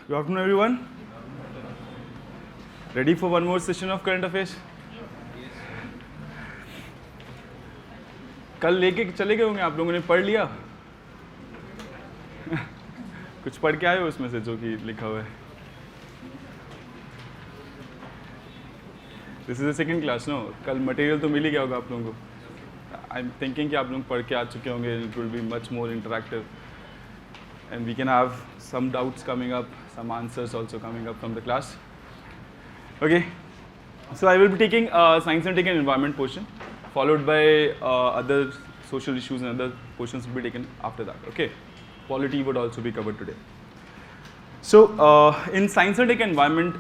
Good afternoon, everyone. Ready for one more session of current affairs? कल लेके चले गए होंगे आप लोगों ने पढ़ लिया कुछ पढ़ के आए हो उसमें से जो कि लिखा हुआ है this is the second class no कल मटेरियल तो मिल ही गया होगा आप लोगों को आई एम थिंकिंग कि आप लोग पढ़ के आ चुके होंगे it will be much more interactive and we can have some doubts coming up, some answers also coming up from the class. Okay, so I will be taking science and tech and environment portion, followed by other social issues and other portions will be taken after that. Okay, polity would also be covered today. So in science and tech and environment,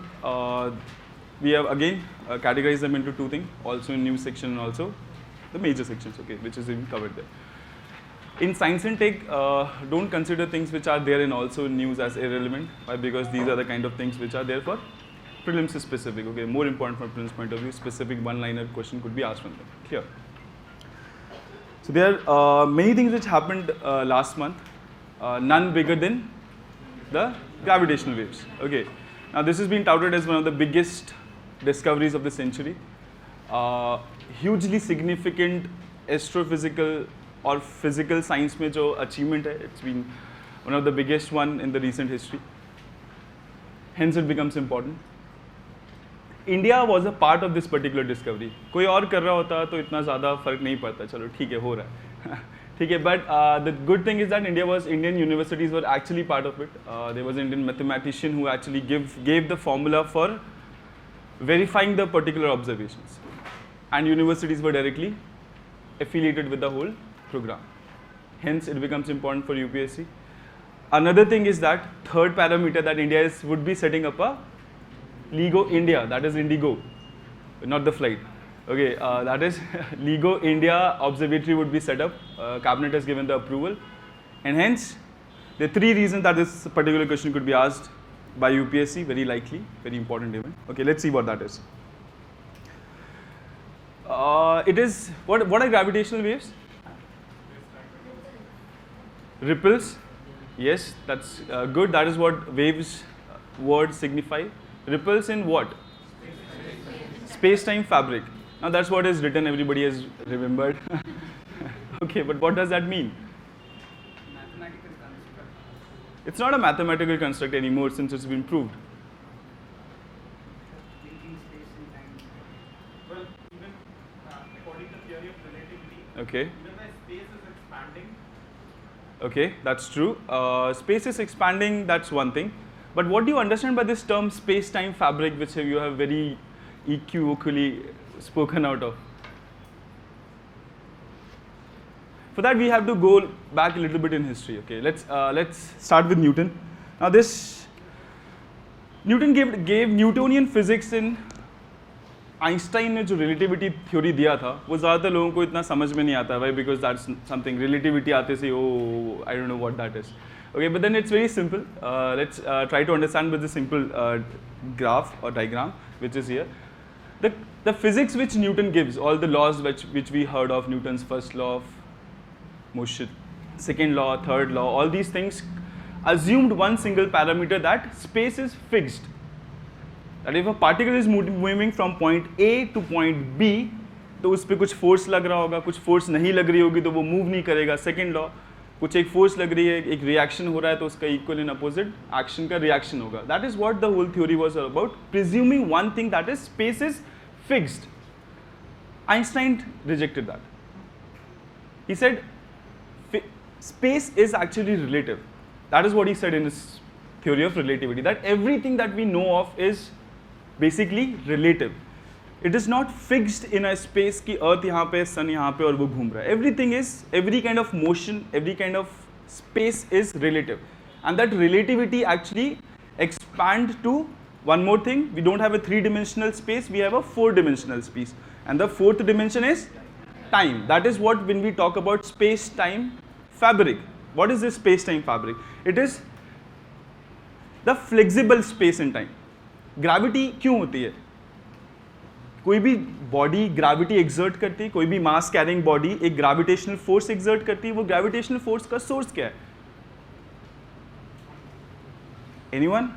we have again categorized them into two things, also in new section and also the major sections, okay, which is even covered there. In science and tech, don't consider things which are there and also in news as irrelevant. Why? Because these are the kind of things which are there for prelims specific. Okay, more important from prelims point of view. Specific one-liner question could be asked from them. Clear? So there are many things which happened last month. None bigger than the gravitational waves. Okay. Now this has been touted as one of the biggest discoveries of the century. Hugely significant astrophysical और physical science में जो achievement है it's been one of the biggest one in the recent history hence it becomes important India was a part of this particular discovery कोई और कर रहा होता तो इतना ज़्यादा फर्क नहीं पड़ता चलो ठीक है हो रहा है ठीक है but the good thing is that Indian universities were actually part of it there was Indian mathematician who actually gave the formula for verifying the particular observations and universities were directly affiliated with the whole program. Hence, it becomes important for UPSC. Another thing is that third parameter that India would be setting up a LIGO India, that is Indigo, not the flight. Okay, that is LIGO India observatory would be set up. Cabinet has given the approval, and hence the three reasons that this particular question could be asked by UPSC, very likely, very important even. Okay, let's see what that is. It is what are gravitational waves? Ripples, yes, that's good. That is what waves words signify. Ripples in what? Space-time fabric. Now that's what is written. Everybody has remembered. Okay, but what does that mean? Mathematical construct. It's not a mathematical construct anymore since it's been proved. Linking space and time. Well, even according to theory of relativity, Okay. even when space is expanding, Okay, that's true. Space is expanding, that's one thing. But what do you understand by this term space-time fabric, which you have very equivocally spoken out of? For that, we have to go back a little bit in history. Okay, let's start with Newton. Now, Newton gave Newtonian physics in Einstein ने जो relativity theory दिया था वो ज़्यादातर लोगों को इतना समझ में नहीं आता भाई बिकॉज दैट्स समथिंग रिलेटिविटी आते से oh I don't know what that is okay but then it's very simple let's try to understand with the simple graph और diagram which is here the physics which Newton gives, all the laws which we heard of, Newton's first law of motion, second law, third law, all these things assumed one single parameter that space is fixed. That if a particle is moving from point A to point B, तो उस पर कुछ force लग रहा होगा, कुछ force नहीं लग रही होगी तो वो मूव नहीं करेगा. सेकेंड लॉ, कुछ एक फोर्स लग रही है, एक रिएक्शन हो रहा है तो उसका इक्वल इन अपोजिट एक्शन का रिएक्शन होगा. That is what the whole theory was about, presuming one thing that is space is fixed. Einstein rejected that. He said space is actually relative. That is what he said in his theory of relativity, that everything that we know of is basically relative. It is not fixed in a space कि अर्थ यहाँ पे, सन यहाँ पे और वो घूम रहा है. Everything is, every kind of motion, every kind of space is relative. And that relativity actually expand to one more thing. We don't have a three-dimensional space, we have a four-dimensional space. And the fourth dimension is time. That is what when we talk about space-time fabric. What is this space-time fabric? It is the flexible space and time. Gravity क्यों होती है? कोई भी body gravity exert करती है, कोई भी मास carrying body एक ग्रेविटेशनल फोर्स एक्सर्ट करती है. वो ग्रेविटेशनल फोर्स का सोर्स क्या है? Anyone?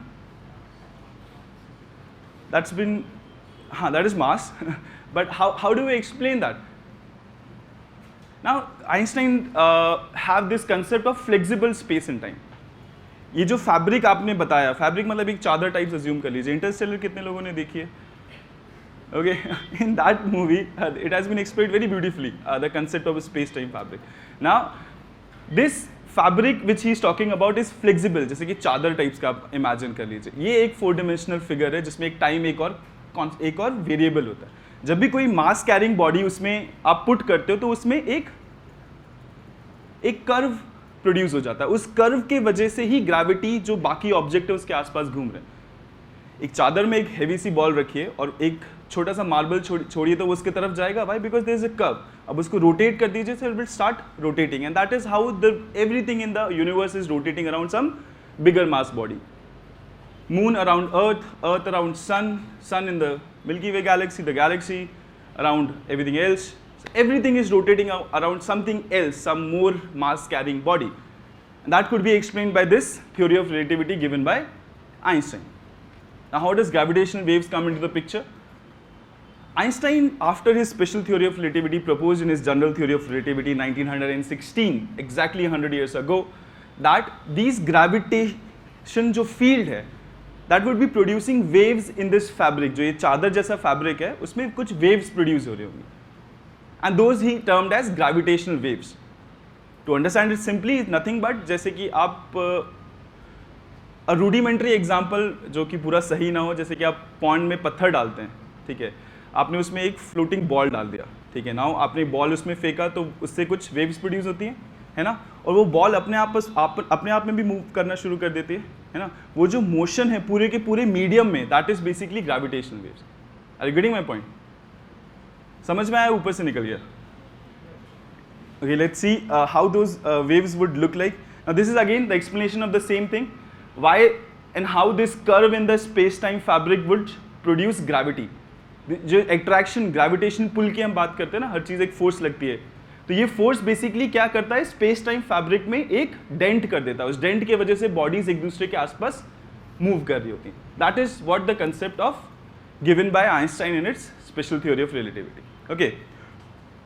That's been, that is mass. But how do we explain that? Now, Einstein have this concept of flexible space and time. ये जो फैब्रिक आपने बताया, फैब्रिक मतलब एक चादर टाइप्स अज्यूम कर लीजिए. इंटरस्टेलर कितने लोगों ने देखी है? Okay, in that movie, it has been explained very beautifully, the concept of a space-time fabric. Now, this fabric which he is talking about is flexible, जैसे कि चादर टाइप्स का आप इमेजिन कर लीजिए. ये एक 4-dimensional फिगर है जिसमें एक टाइम एक और वेरिएबल होता है. जब भी कोई मास कैरिंग बॉडी उसमें आप पुट करते हो तो उसमें एक कर्व प्रोड्यूस हो जाता है. उस कर्व के वजह से ही ग्रेविटी जो बाकी ऑब्जेक्ट है उसके आसपास घूम रहे हैं. एक चादर में एक हेवी सी बॉल रखिए और एक छोटा सा मार्बल छोड़िए तो वो उसके तरफ जाएगा. Why? Because there is a curve. अब उसको रोटेट कर दीजिए so it will start rotating and that is how the everything in the universe is rotating around some bigger mass body. Moon around Earth, Earth around Sun, Sun in the Milky Way galaxy, the galaxy around everything else. So everything is rotating around something else, some more mass carrying body. And that could be explained by this theory of relativity given by Einstein. Now how does gravitational waves come into the picture? Einstein, after his special theory of relativity proposed in his general theory of relativity 1916, exactly 100 years ago, that these gravitation जो field है that would be producing waves in this fabric. जो ये चादर जैसा fabric है उसमें कुछ waves produce हो रही होंगी and those he termed as gravitational waves. To understand it simply is nothing but जैसे कि आप a rudimentary example जो कि पूरा सही ना हो, जैसे कि आप पॉन्ड में पत्थर डालते हैं, ठीक है, आपने उसमें एक फ्लोटिंग बॉल डाल दिया, ठीक है. नाउ आपने बॉल उसमें फेंका तो उससे कुछ वेव्स प्रोड्यूस होती हैं, है ना, और वो बॉल अपने आप में भी मूव करना शुरू कर देती है ना. वो जो मोशन है पूरे के पूरे मीडियम में, that is basically gravitational waves. Are you getting my point? समझ में आया? ऊपर से निकल गया. Okay, let's see how those waves would look like. Now this is again the explanation of the same thing, why and how this curve in the space time fabric would produce gravity. जो attraction gravitation pull की हम बात करते हैं ना, हर चीज़ एक force लगती है, तो ये फोर्स बेसिकली क्या करता है, स्पेस टाइम फैब्रिक में एक डेंट कर देता है. उस डेंट के वजह से बॉडीज एक दूसरे के आसपास मूव कर रही होती हैं. That is what the concept of given by Einstein in its special theory of relativity. Okay,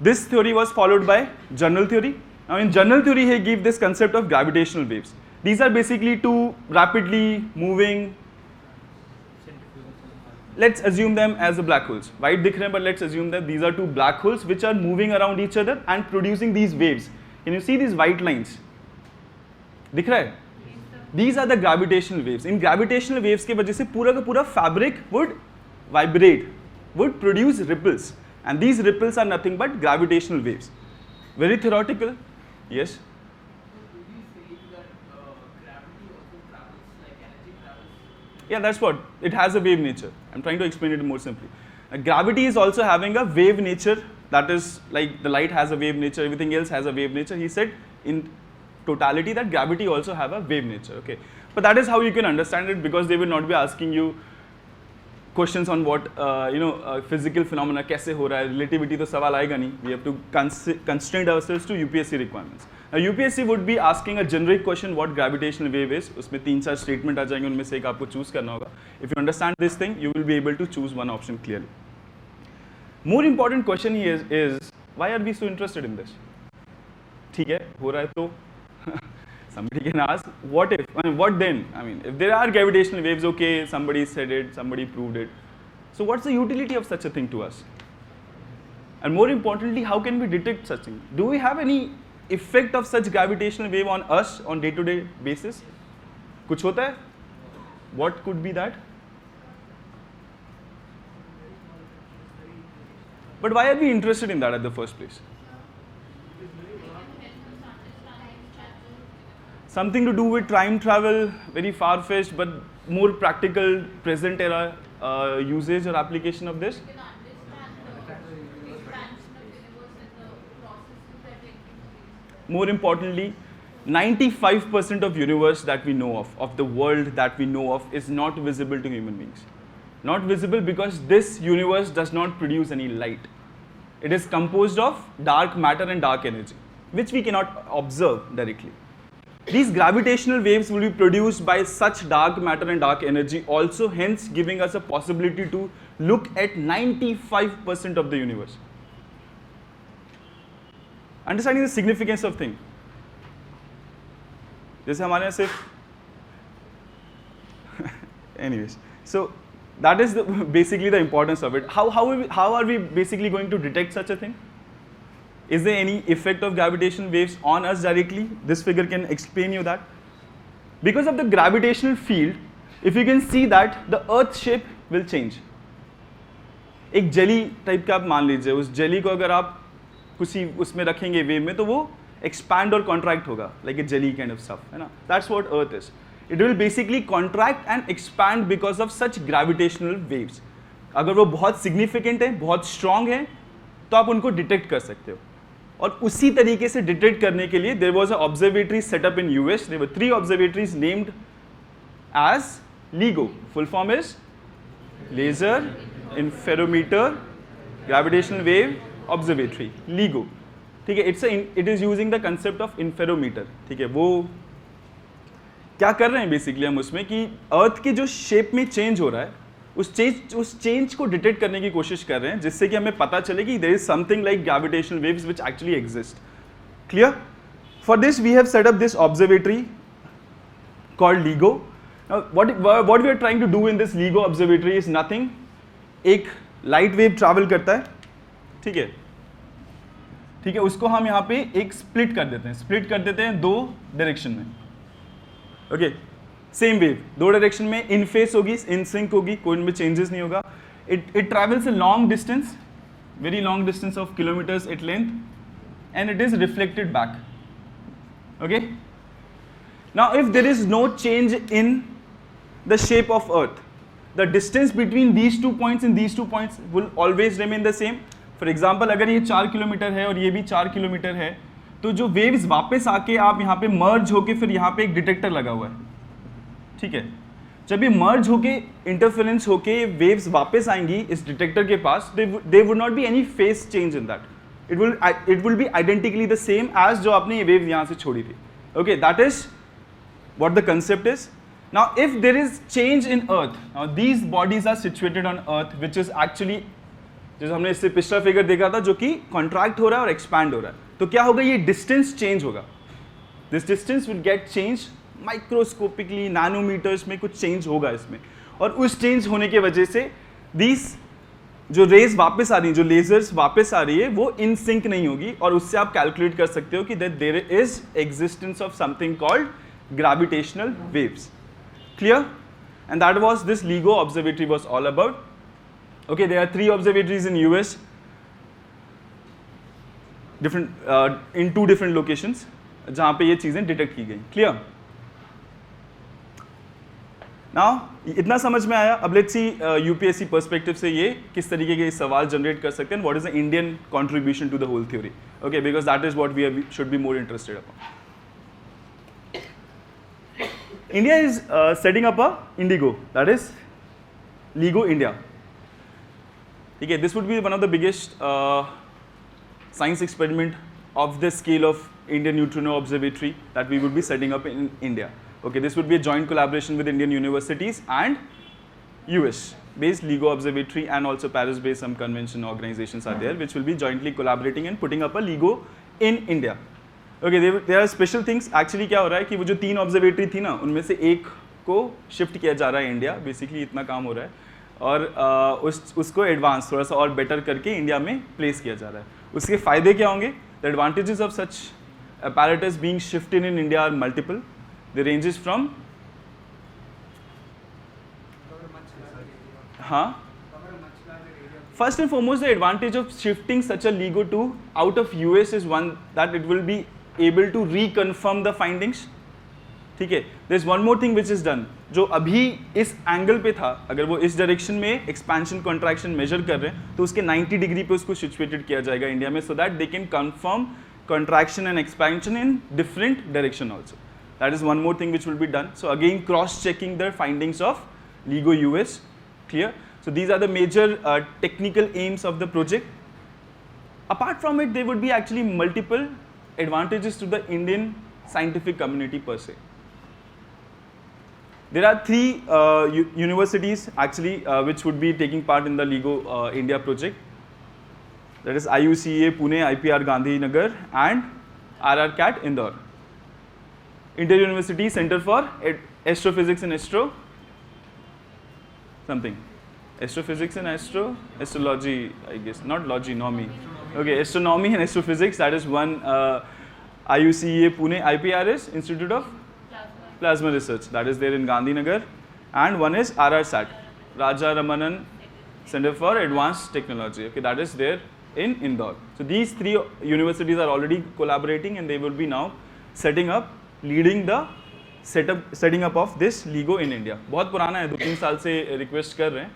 this theory was followed by general theory. Now in general theory he give this concept of gravitational waves. These are basically two rapidly moving, let's assume them as the black holes. White दिख रहे हैं, but let's assume that these are two black holes which are moving around each other and producing these waves. Can you see these white lines? दिख रहा है? These are the gravitational waves. In gravitational waves के वजह से पूरा का पूरा fabric would vibrate, would produce ripples, and these ripples are nothing but gravitational waves. Very theoretical, yes. Yeah, that's what. It has a wave nature. I'm trying to explain it more simply. Gravity is also having a wave nature. That is like the light has a wave nature, everything else has a wave nature. He said in totality that gravity also have a wave nature. Okay, but that is how you can understand it, because they will not be asking you questions on what physical phenomena कैसे हो रहा है. Relativity तो सवाल आएगा नहीं. We have to constrain ourselves to UPSC requirements. Now UPSC would be asking a generic question what gravitational wave is. उसमें 3-4 statement आ जाएंगे, उनमें से एक आपको choose करना होगा. If you understand this thing, you will be able to choose one option clearly. More important question here is why are we so interested in this? ठीक है, हो रहा है तो somebody can ask, what if? I mean, what then? I mean, if there are gravitational waves, okay, somebody said it, somebody proved it. So what's the utility of such a thing to us? And more importantly, how can we detect such thing? Do we have any effect of such gravitational wave on us on day-to-day basis? कुछ होता है? What could be that? But why are we interested in that at the first place? Something to do with time travel, very far-fetched, but more practical, present era usage or application of this. More importantly, 95% of universe that we know of the world that we know of, is not visible to human beings. Not visible because this universe does not produce any light. It is composed of dark matter and dark energy, which we cannot observe directly. These gravitational waves will be produced by such dark matter and dark energy also, hence giving us a possibility to look at 95% of the universe. Understanding the significance of thing. जैसे हमारे यहाँ सिर्फ anyways, so that is basically the importance of it. How are we basically going to detect such a thing? Is there any effect of gravitational waves on us directly? This figure can explain you that. Because of the gravitational field, if you can see that the earth shape will change. एक jelly type का आप मान लीजिए, उस jelly को अगर आप किसी उसमें रखेंगे वेव में तो वो एक्सपैंड और कॉन्ट्रैक्ट होगा, like a jelly kind of stuff, है ना. That's what earth is. It will basically contract and expand because of such gravitational waves. अगर वो बहुत सिग्निफिकेंट है, बहुत स्ट्रांग है, तो आप उनको डिटेक्ट कर सकते हो. और उसी तरीके से डिटेक्ट करने के लिए there was a observatory setup in US. There were 3 observatories named as LIGO. Full form is laser interferometer gravitational wave observatory, LIGO. ठीक है. It is using the concept of interferometer. ठीक है. वो क्या कर रहे हैं बेसिकली हम उसमें कि अर्थ के जो शेप में चेंज हो रहा है उस चेंज को डिटेक्ट करने की कोशिश कर रहे हैं, जिससे कि हमें पता चले कि there is something like gravitational waves which actually exist. Clear? For this we have set up this observatory called LIGO. What we are trying to do in this LIGO observatory is nothing. एक light wave travel करता है, ठीक है, ठीक है, उसको हम यहाँ पे एक स्प्लिट कर देते हैं 2 डायरेक्शन में. ओके, सेम वेव 2 डायरेक्शन में इन फेस होगी, इन सिंक होगी, कोई इनमें चेंजेस नहीं होगा. It travels a long distance, very long distance of kilometers at length, and it is reflected back. Okay, now if there is no change in the shape of Earth, the distance between these 2 points and these 2 points will always remain the same. For example, अगर ये 4 kilometre है और ये भी 4 kilometre है, तो जो waves वापस आके आप यहाँ पे मर्ज होके फिर यहाँ पे एक डिटेक्टर लगा हुआ है, ठीक है. जब ये मर्ज होके इंटरफेरेंस होके वेव्स वापस आएंगी इस डिटेक्टर के पास, there would not be any phase change in that. It will be identically the same as जो आपने ये वेव यहाँ से छोड़ी थी. Okay, that is what the concept is. Now, if there is change in Earth, now these bodies are situated on Earth, which is actually, जैसे हमने इससे पिछला फिगर देखा था, जो कि कॉन्ट्रैक्ट हो रहा है और एक्सपैंड हो रहा है, तो क्या होगा, ये डिस्टेंस चेंज होगा. This distance will get change microscopically, nanometers में कुछ चेंज होगा इसमें. और उस चेंज होने की वजह से दीज जो रेज वापस आ रही हैं, जो लेजर्स वापस आ रही है, वो इन सिंक नहीं होगी. और उससे आप कैलकुलेट कर सकते हो कि that there is existence of something called gravitational waves. Clear? And that was this LIGO observatory was all about. Okay, there are 3 observatories in US, in 2 different locations, जहाँ पे ये चीज़ें डिटेक्ट की गई. Clear? Now, इतना समझ में आया. अब let's see UPSC perspective से ये किस तरीके के सवाल जनरेट कर सकते हैं. What is the Indian contribution to the whole theory? Okay, because that is what we should be more interested upon. India is setting up a INDIGO, that is LIGO India. Okay, this would be one of the biggest science experiment of the scale of Indian Neutrino Observatory that we would be setting up in India. Okay, this would be a joint collaboration with Indian universities and US-based LIGO Observatory, and also Paris-based some convention organizations are there which will be jointly collaborating and putting up a LIGO in India. Okay, there are special things. Actually क्या हो रहा है कि वो जो 3 observatory थी ना, उनमें से एक को शिफ्ट किया जा रहा है इंडिया. बेसिकली इतना काम हो रहा है, और उसको एडवांस थोड़ा सा और बेटर करके इंडिया में प्लेस किया जा रहा है. उसके फ़ायदे क्या होंगे? The advantages of such apparatus being shifted in India are multiple. They ranges from First and foremost, the advantage of shifting such a LIGO to out of US is one that it will be able to reconfirm the findings. ठीक है. There's one more thing which is done. जो अभी इस angle पे था, अगर वो इस डायरेक्शन में एक्सपेंशन कॉन्ट्रैक्शन मेजर कर रहे हैं, तो उसके 90 डिग्री पे उसको सिचुएटेड किया जाएगा इंडिया में, so that they can confirm contraction and expansion in different direction also. That is one more thing which will be done. So again, cross-checking the findings of LIGO US. Clear? So these are the major technical aims of the project. Apart from it, there would be actually multiple advantages to the Indian scientific community per se. There are three universities actually which would be taking part in the LIGO India project. That is IUCA Pune, IPR Gandhinagar, and RRCAT Indore. Inter University Center for Astrophysics and Astrophysics and astrology, I guess, not logy, nomi. Okay, astronomy and astrophysics, that is one IUCA Pune. IPR is Institute of Plasma Research, that is there in Gandhinagar, and one is RRSAT, Raja Ramanan Center for Advanced Technology, okay, that is there in Indore. So these three universities are already collaborating, and they will be now leading the setting up of this LIGO in India. बहुत पुराना है, 2-3 साल से request कर रहे हैं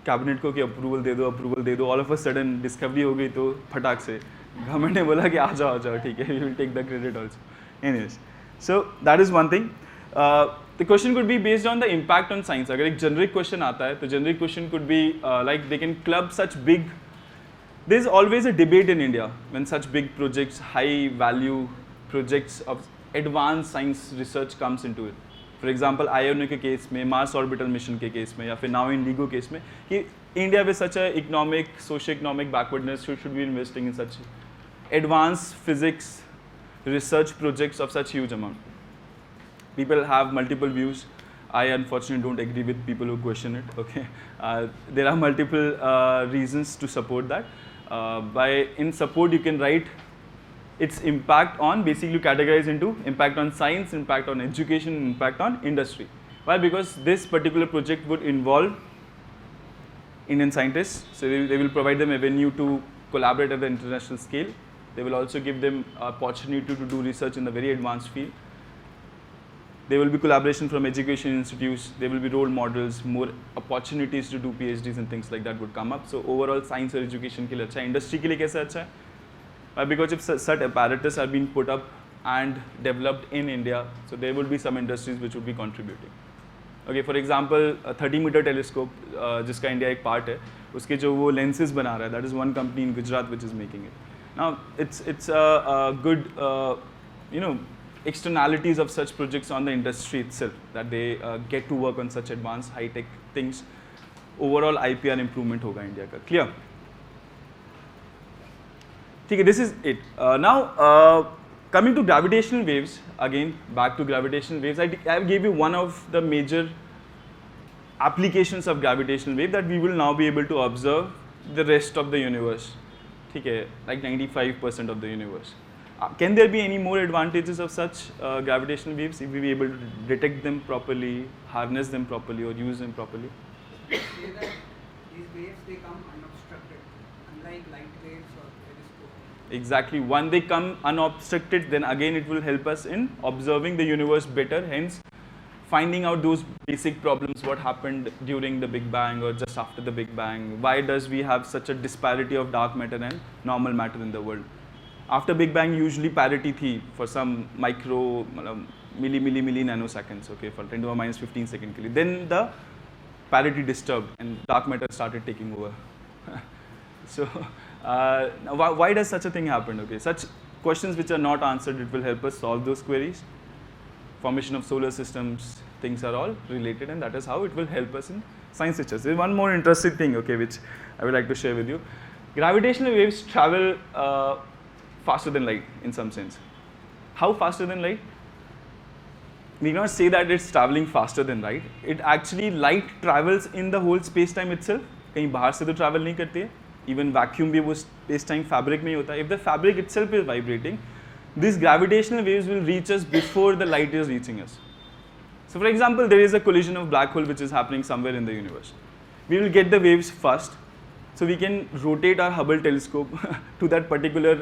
cabinet को कि अप्रूवल दे दो. All of a sudden discovery हो गई तो फटाक से गवर्नमेंट ने बोला कि आ जाओ ठीक है, we will take the credit also. Anyways, so that is one thing. The question could be based on the impact on science. अगर एक जेनरिक क्वेश्चन आता है तो generic question could be like they can club such big. There is always a debate in India when such big projects, high value projects of advanced science research comes into it. For example, IONO के case में, Mars Orbital Mission के case में, या फिर now in LIGO case में, कि India with such a economic, socio-economic backwardness should be investing in such advanced physics research projects of such huge amount. People have multiple views. I unfortunately don't agree with people who question it. Okay, there are multiple reasons to support that. In support, you can write its impact on, basically categorize into impact on science, impact on education, impact on industry. Why? Because this particular project would involve Indian scientists, so they will provide them a venue to collaborate at the international scale. They will also give them opportunity to do research in the very advanced field. There will be collaboration from education institutes, there will be role models, more opportunities to do PhDs and things like that would come up. So overall science और education के लिए अच्छा है. Industry के लिए कैसे अच्छा है? Because if such apparatus are being put up and developed in India, so there will be some industries which would be contributing. Okay, for example, a 30-meter telescope जिसका इंडिया एक पार्ट है, उसके जो वो lenses बना रहा है, that is one company in Gujarat which is making it. Now it's a good externalities of such projects on the industry itself, that they get to work on such advanced high-tech things. Overall IPR improvement होगा India का. Clear? ठीक है, this is it. Now coming to gravitational waves, again back to gravitational waves, I gave you one of the major applications of gravitational wave that we will now be able to observe the rest of the universe. ठीक है, like 95% of the universe. Can there be any more advantages of such gravitational waves if we be able to detect them properly, harness them properly, or use them properly? Say that these waves, they come unobstructed, unlike light waves or telescope. Exactly. When they come unobstructed, then again it will help us in observing the universe better, hence finding out those basic problems, what happened during the Big Bang or just after the Big Bang. Why does we have such a disparity of dark matter and normal matter in the world? After Big Bang, usually parity थी for some micro, milli nanoseconds, okay, for 10 to the minus 15 second के लिए. Then the parity disturbed and dark matter started taking over. So why does such a thing happen? Okay, such questions which are not answered, it will help us solve those queries. Formation of solar systems, things are all related, and that is how it will help us in science research. There is one more interesting thing, okay, which I would like to share with you. Gravitational waves travel faster than light in some sense. How faster than light? We cannot say that it's traveling faster than light. It actually, light travels in the whole space-time itself. कहीं बाहर से तो travel नहीं करती है. Even vacuum भी वो space-time fabric में ही होता है. If the fabric itself is vibrating, these gravitational waves will reach us before the light is reaching us. So for example, there is a collision of black hole which is happening somewhere in the universe. We will get the waves first. So we can rotate our Hubble telescope to that particular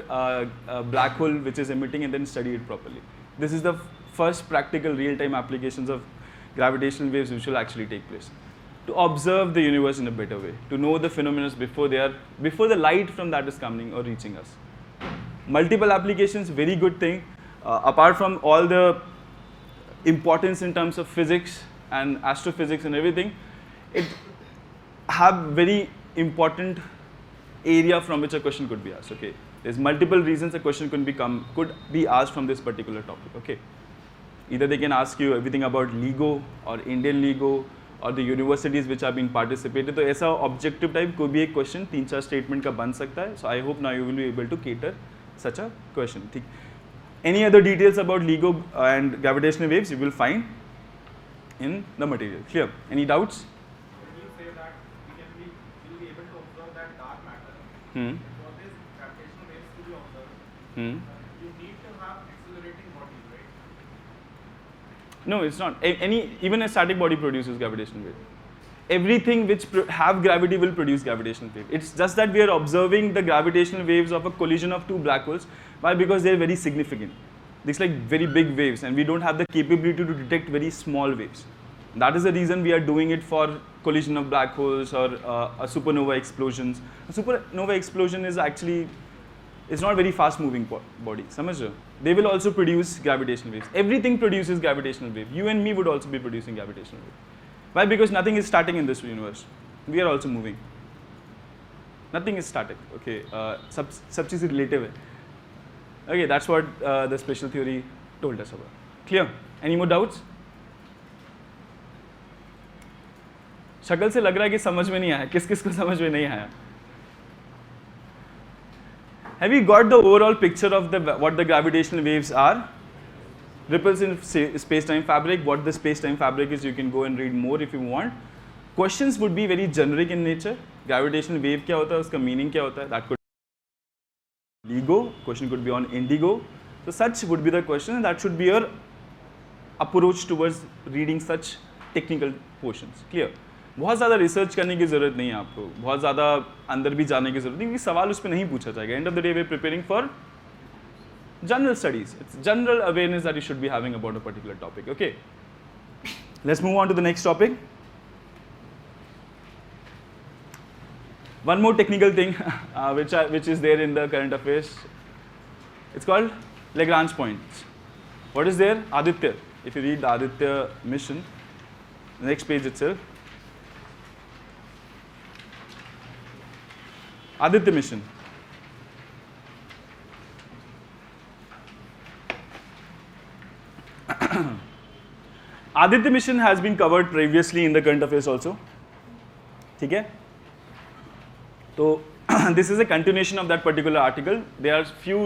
black hole which is emitting and then study it properly. This is the first practical real-time applications of gravitational waves which will actually take place. To observe the universe in a better way, to know the phenomena before the light from that is coming or reaching us. Multiple applications, very good thing. Apart from all the importance in terms of physics and astrophysics and everything, it have very important area from which a question could be asked. Okay, There's multiple reasons a question could be asked from this particular topic. Okay, either they can ask you everything about LIGO or Indian LIGO or the universities which have been participated. तो ऐसा objective type कोई भी एक question 3-4 statement का बन सकता है. So I hope now you will be able to cater such a question. ठीक. Any other details about LIGO and gravitational waves you will find in the material. Clear? Any doubts? When you say that we'll be able to observe that dark matter, Hmm. for this gravitational waves to be observed, Hmm. you need to have accelerating bodies, right? No, it's not. Even a static body produces gravitational wave. Everything which have gravity will produce gravitational wave. It's just that we are observing the gravitational waves of a collision of two black holes. Why? Because they are very significant. These like very big waves, and we don't have the capability to detect very small waves. That is the reason we are doing it for collision of black holes or a supernova explosions. A supernova explosion is actually it's not very fast moving body. समझ रहे हो? They will also produce gravitational waves. Everything produces gravitational wave. You and me would also be producing gravitational wave. Why? Because nothing is static in this universe. We are also moving. Nothing is static. Okay, सब चीज़ relative है. Okay, that's what the special theory told us about. Clear? Any more doubts? शक्ल से लग रहा है कि समझ में नहीं आया. किस को समझ में नहीं आया? Have you got the overall picture of what the gravitational waves are? Ripples in space-time fabric. What the space-time fabric is, you can go and read more if you want. Questions would be very generic in nature. Gravitational wave क्या होता है, उसका meaning क्या होता है? That could be LIGO. Question could be on indigo. So such would be the question, and that should be your approach towards reading such technical portions. Clear? बहुत ज़्यादा research करने की ज़रूरत नहीं है आपको, बहुत ज़्यादा अंदर भी जाने की ज़रूरत नहीं, क्योंकि सवाल उस पर नहीं पूछा जाएगा. End of the day we are preparing for general studies. It's general awareness that you should be having about a particular topic. Okay, let's move on to the next topic. One more technical thing which is there in the current affairs. It's called Lagrange points. What is there? Aditya. If you read the Aditya mission, the next page itself. Aditya mission. Aditya mission has been covered previously in the current affairs also. ठीक है? So this is a continuation of that particular article. There are few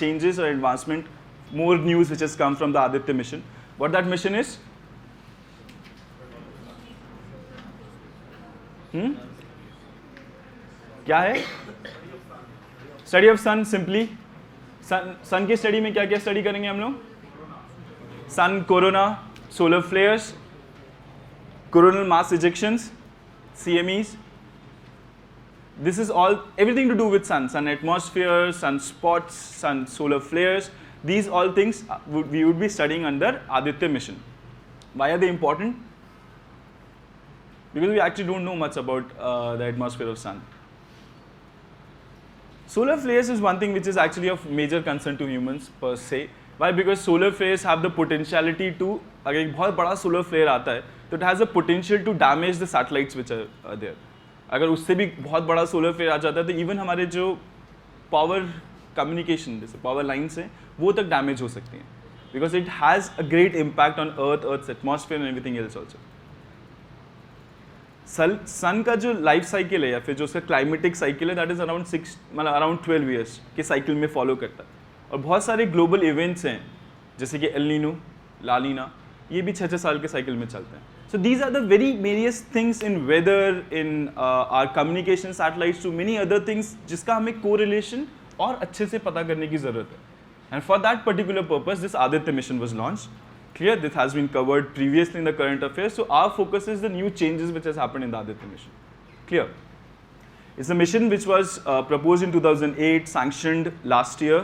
changes or advancement, more news which has come from the Aditya mission. What that mission is? क्या है? Study of sun. Simply sun की study में क्या क्या study करेंगे हम लोग? Sun, corona, solar flares, coronal mass ejections, CMEs. This is all everything to do with sun atmosphere, sun spots, sun solar flares. These all things we would be studying under Aditya mission. Why are they important? Because we actually don't know much about the atmosphere of sun. Solar flares is one thing which is actually of major concern to humans per se. Why? Because solar flares have the potentiality to, अगर एक बहुत बड़ा solar flare आता है तो it has the potential to damage the satellites which are there. अगर उससे भी बहुत बड़ा सोलर फ्लेयर आ जाता है तो इवन हमारे जो पावर कम्युनिकेशन जैसे पावर लाइन्स हैं वो तक डैमेज हो सकती हैं, because it has a great impact on earth's atmosphere and everything else also. Sun का जो लाइफ साइकिल है या फिर जो उसका क्लाइमेटिक साइकिल है दैट इज अराउंड 12 ईयर्स के साइकिल में फॉलो करता है. और बहुत सारे ग्लोबल इवेंट्स हैं जैसे कि एल नीनो, ला नीना, ये भी 6-6 साल के साइकिल में चलते हैं. So these are the very various things in weather, in our communication satellites, to many other things जिसका हमें correlation और अच्छे से पता करने की ज़रूरत है. And for that particular purpose, this Aditya mission was launched. Clear? This has been covered previously in the current affairs. So our focus is the new changes which has happened in the Aditya mission. Clear? It's a mission which was proposed in 2008, sanctioned last year.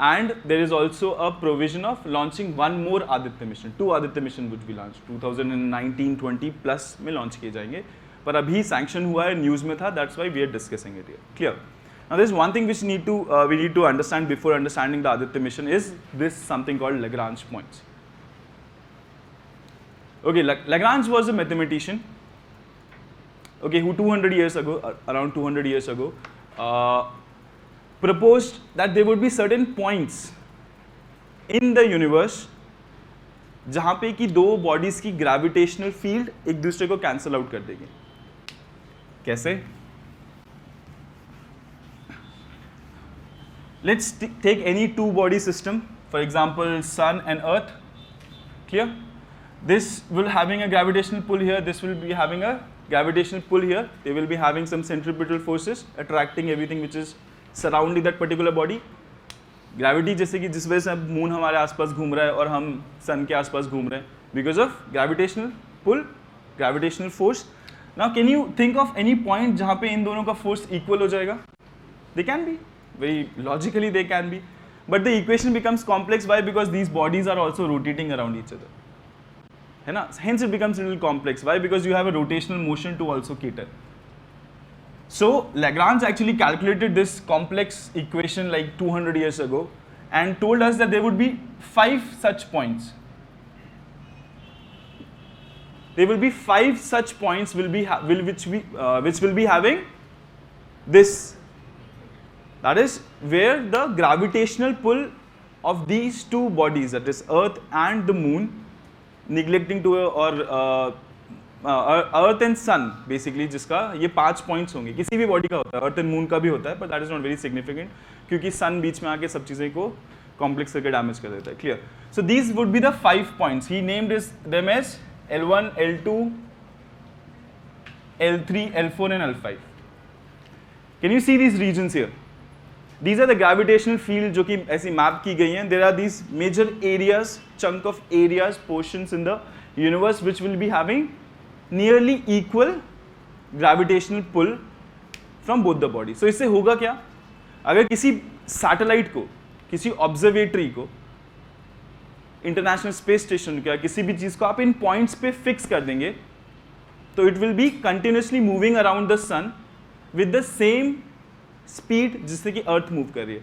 And there is also a provision of launching one more Aditya mission. 2 Aditya mission would be launched. 2019-20 plus में launch किए जाएंगे. पर अभी sanction हुआ है, news में था. That's why we are discussing it here. Clear? Now there is one thing which we need to understand before understanding the Aditya mission is this something called Lagrange points. Okay, Lagrange was a mathematician. Okay, who 200 years ago, around 200 years ago, proposed that there would be certain points in the universe जहां पे कि दो bodies की gravitational field एक दूसरे को cancel out कर देगी. कैसे? Let's take any two body system, for example sun and earth. Clear? This will having a gravitational pull here, this will be having a gravitational pull here. They will be having some centripetal forces attracting everything which is surrounding that particular body. Gravity जैसे कि जिस वजह से अब moon हमारे आसपास घूम रहा है और हम सन के आसपास घूम रहे हैं, because of gravitational pull, gravitational force. Now can you think of any point जहाँ पे इन दोनों का force equal हो जाएगा? They can be. Very logically they can be, but the equation becomes complex. Why? Because these bodies are also rotating around each other, है ना? Hence it becomes a little complex. Why? Because you have a rotational motion to also cater. So Lagrange actually calculated this complex equation like 200 years ago and told us that there would be 5 such points. There will be 5 such points which will be having this. That is where the gravitational pull of these two bodies, that is Earth and the Moon, neglecting to Earth and Sun, basically जिसका ये 5 points होंगे. किसी भी body का होता है, Earth and Moon का भी होता है, but that is not very significant क्योंकि Sun बीच में आके सब चीज़ें को complex करके damage कर देता है. Clear? So these would be the 5 points. He named them as L1, L2, L3, L4 and L5. Can you see these regions here? These are the gravitational field जो कि ऐसी मैप की गई हैं. There are these major areas, chunk of areas, portions in the universe which will be having nearly equal gravitational pull from both the bodies. So इससे होगा क्या? अगर किसी सैटेलाइट को, किसी ऑब्जर्वेटरी को, इंटरनेशनल स्पेस स्टेशन को या किसी भी चीज़ को आप इन पॉइंट्स पे फिक्स कर देंगे तो it will be continuously moving around the sun with the same speed जिससे कि अर्थ मूव कर रही है.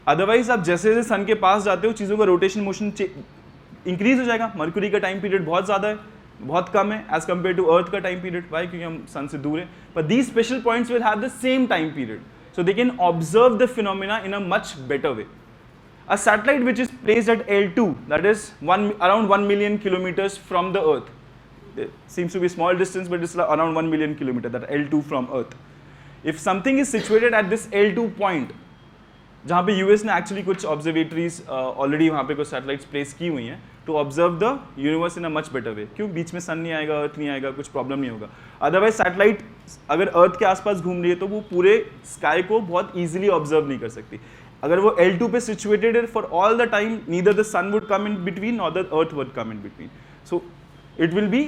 अदरवाइज आप जैसे जैसे सन के पास जाते हो चीज़ों का रोटेशन मोशन इंक्रीज हो जाएगा. मरकुरी का टाइम पीरियड बहुत ज़्यादा है, बहुत कम है एज कम्पेयर टू अर्थ का टाइम पीरियड. वाई? क्योंकि हम सन से दूर हैं. But these special points will have the same time period, so they can observe the phenomena in a much better way. A satellite which is placed at L2, that is around 1 million kilometers from the Earth. It seems to be a small distance, but it's around 1 million kilometers, that L2 from Earth. If something is situated at this L2 point, जहाँ पे US ने actually कुछ observatories already वहाँ पे कुछ satellites place की हुई हैं to observe the universe in a much better way. क्यों? बीच में sun नहीं आएगा, Earth नहीं आएगा, कुछ problem नहीं होगा. Otherwise satellite अगर Earth के आसपास घूम रही है तो वो पूरे sky को बहुत easily observe नहीं कर सकती. अगर वो L2 पे situated है for all the time, neither the sun would come in between nor the earth would come in between. So it will be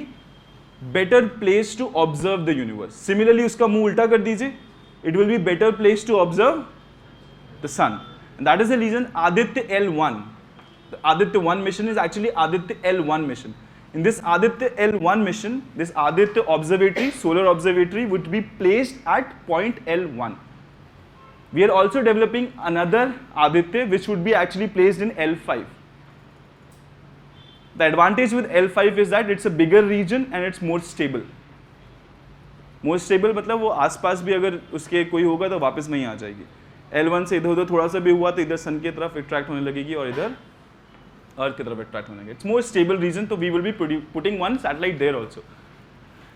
better place to observe the universe. Similarly उसका मुंह उल्टा कर दीजिए, it will be better place to observe the sun. And that is the reason Aditya L1, the Aditya 1 mission is actually Aditya L1 mission. In this Aditya L1 mission, this Aditya observatory, solar observatory would be placed at point L1. We are also developing another Aditya which would be actually placed in L5. The advantage with L5 is that it's a bigger region and it's more stable. More stable मतलब वो आसपास भी अगर उसके कोई होगा तो वापस नहीं आ जाएगी. L1 से इधर उधर थोड़ा सा भी हुआ तो इधर सन की तरफ अट्रैक्ट होने लगेगी और इधर अर्थ की तरफ अट्रैक्ट होने लगेगी. It's more stable region, so we will be putting one satellite there also.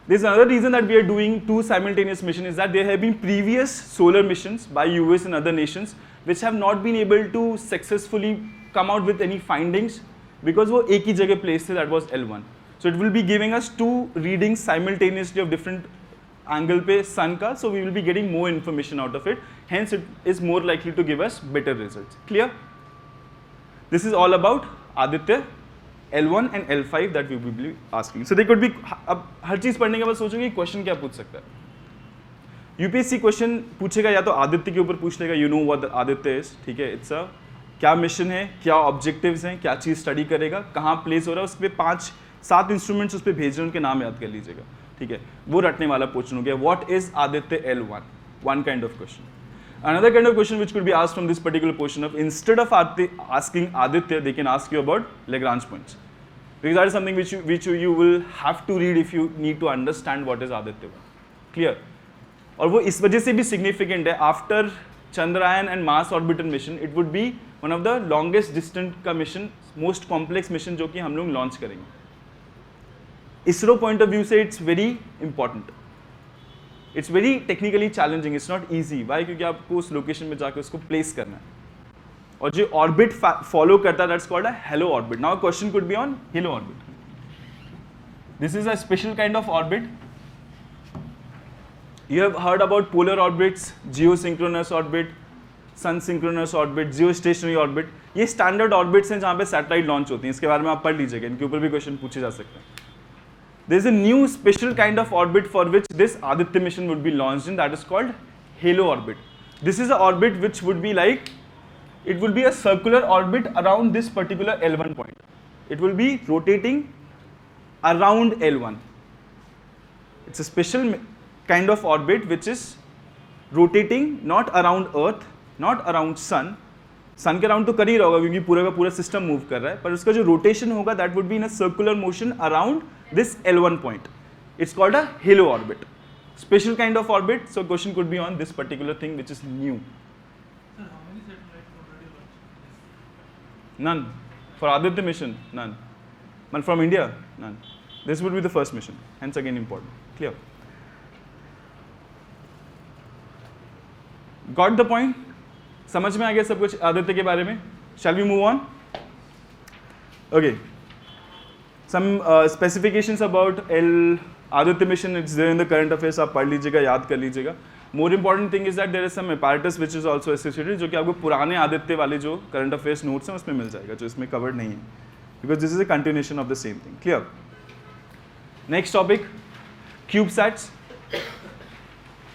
There's another reason that we are doing 2 simultaneous missions is that there have been previous solar missions by US and other nations which have not been able to successfully come out with any findings because वो एक ही जगह place थे, that was L1. So it will be giving us 2 readings simultaneously of different angle पे sun का, so we will be getting more information out of it. Hence it is more likely to give us better results. Clear? This is all about Aditya L1 and L5 that we will be asking. So they could be, अब हर चीज़ पढ़ने के बाद सोचोगे question क्या पूछ सकता है. UPSC question पूछेगा या तो आदित्य के ऊपर पूछ लेगा, you know what Aditya is, ठीक है, इट्स अ क्या मिशन है, क्या ऑब्जेक्टिव्स हैं, क्या चीज़ स्टडी करेगा, कहाँ प्लेस हो रहा है, उस पर 5-7 इंस्ट्रूमेंट्स उस पर भेज रहे हैं, उनके नाम याद कर लीजिएगा, ठीक है. वो रटने वाला क्वेश्चन हो गया. What is Aditya L1? One kind of question. Another kind of question which could be asked from this particular portion of, instead of asking Aditya, they can ask you about Lagrange points. Because that is something which you will have to read if you need to understand what is Aditya. Clear? और वो इस वजह से भी significant है. After Chandrayaan and Mars orbital mission, it would be one of the longest distant का mission, most complex mission जो कि हम लोग launch करेंगे. ISRO point of view से it's very important. It's very technically challenging. It's not easy. Why? क्योंकि आपको उस location में जाकर उसको place करना है. और जो orbit follow करता है, that's called a halo orbit. Now a question could be on halo orbit. This is a special kind of orbit. You have heard about polar orbits, geosynchronous orbit, sun synchronous orbit, geostationary orbit. ये standard orbits हैं जहाँ पे satellite launch होती हैं. इसके बारे में आप पढ़ लीजिएगा, इनके ऊपर भी question पूछे जा सकते हैं. There is a new special kind of orbit for which this Aditya mission would be launched in, that is called halo orbit. This is an orbit which would be like, it will be a circular orbit around this particular L1 point. It will be rotating around L1. It's a special kind of orbit which is rotating not around Earth, not around Sun. Sun के around तो कर ही रहा होगा क्योंकि पूरा का पूरा system move कर रहा है, पर उसका जो रोटेशन होगा that would be in a circular motion around this L1 point. It's called a halo orbit. Special kind of orbit. So question could be on this particular thing which is new. Sir, how many satellites already launched? None. For Aditya mission, none. But from India, none. This would be the first mission. Hence again important. Clear? Got the point? समझ में आ गया सब कुछ आदित्य के बारे में? Shall we move on? Okay. Some specifications about Aditya mission. It's there in the current affairs. आप पढ़ लीजिएगा, याद कर लीजिएगा. More important thing is that there is some apparatus which is also associated, जो कि आपको पुराने आदित्य वाले जो current affairs notes हैं उसमें मिल जाएगा, जो इसमें covered नहीं है. Because this is a continuation of the same thing. Clear? Next topic, CubeSats.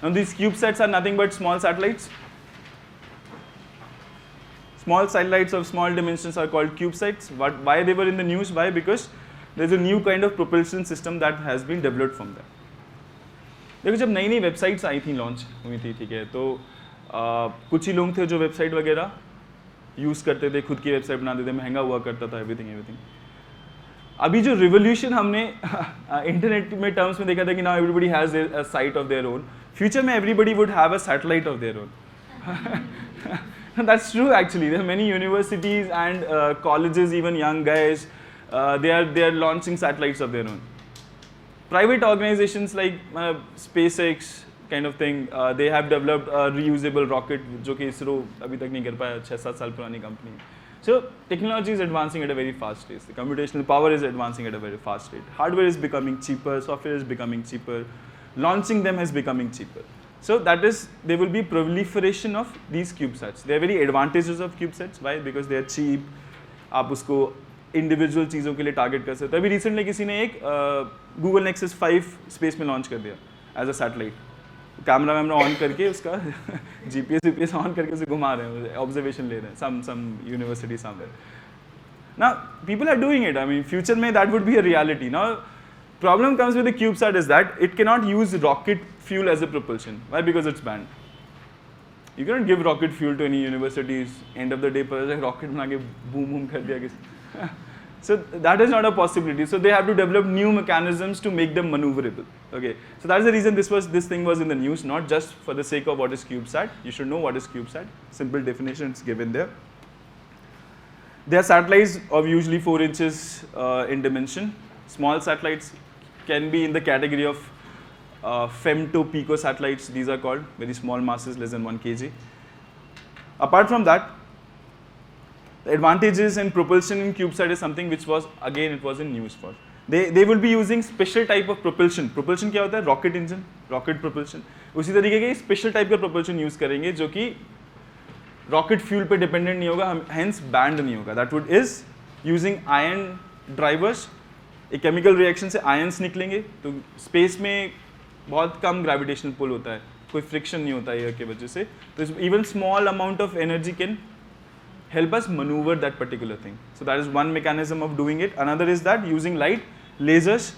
Now these CubeSats are nothing but small satellites. Small satellites of small dimensions are called CubeSats. Why they were in the news? Why? Because there's a new kind of propulsion system that has been developed from there. देखो जब नई नई websites आई थी, launch हुई थी, ठीक है, तो कुछ ही लोग थे जो वेबसाइट वगैरह यूज़ करते थे, खुद की वेबसाइट बनाते थे, महंगा हुआ करता था एवरीथिंग. अभी जो रिवोल्यूशन हमने इंटरनेट में टर्म्स में देखा था कि now everybody has a site of their own, future में everybody would have a satellite of their own. That's true actually. There are many universities and colleges, even young guys, they are launching satellites of their own. Private organizations like SpaceX kind of thing, they have developed a reusable rocket जो कि ISRO अभी तक नहीं कर पाया, 6-7 साल पुरानी company. So technology is advancing at a very fast rate. The computational power is advancing at a very fast rate. Hardware is becoming cheaper, software is becoming cheaper, launching them is becoming cheaper. So that is, there will be proliferation of these CubeSats. There are very advantages of CubeSats. Why? Because they are cheap. आप उसको individual चीज़ों के लिए target कर सकते हो. अभी recently किसी ने एक गूगल नेक्सस 5 स्पेस में लॉन्च कर दिया एज अ सैटेलाइट. कैमरा वैमरा ऑन करके उसका GPS ऑन करके उसे घुमा रहे हैं, ऑब्जर्वेशन ले रहे हैं, some university somewhere. Now people are doing it. I mean, future में that would be a reality. Now problem comes with the CubeSat is that it cannot use rocket fuel as a propulsion. Why? Because it's banned. You cannot give rocket fuel to any universities. End of the day, पर rocket बना के boom कर दिया किसी. So that is not a possibility. So they have to develop new mechanisms to make them maneuverable. Okay. So that is the reason this thing was in the news, not just for the sake of what is CubeSat. You should know what is CubeSat. Simple definition is given there. They are satellites of usually 4 inches in dimension. Small satellites can be in the category of femto-pico satellites. These are called very small masses, less than 1 kg. Apart from that, the advantages in propulsion in CubeSat is something which was, again, it was in news for. They will be using special type of propulsion. Propulsion क्या होता है? Rocket engine, rocket propulsion. उसी तरीके के special type का propulsion use करेंगे जो कि rocket fuel पे dependent नहीं होगा, hence banned नहीं होगा. That would is using ion drivers. एक chemical reaction से ions निकलेंगे, तो space में बहुत कम gravitational pull होता है, कोई friction नहीं होता है की वजह से, तो even small amount of energy can help us maneuver that particular thing. So that is one mechanism of doing it. Another is that using light, lasers,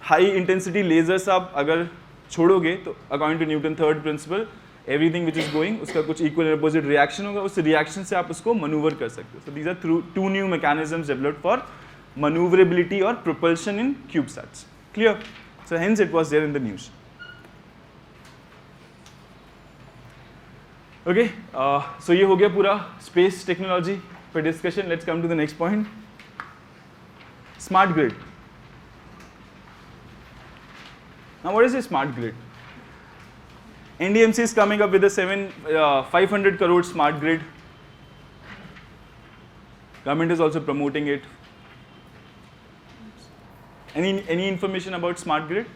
high intensity lasers आप अगर छोड़ोगे तो according to Newton third principle, everything which is going उसका कुछ equal and opposite reaction होगा, उस reaction से आप उसको maneuver कर सकते हो. So these are two new mechanisms developed for maneuverability or propulsion in CubeSats. Clear? So hence it was there in the news. Okay so ये हो गया पूरा स्पेस टेक्नोलॉजी पर discussion. Let's come to the next point, smart grid. Now what is a smart grid? NDMC is coming up with a 500 crore smart grid. Government is also promoting it. Any information about smart grid?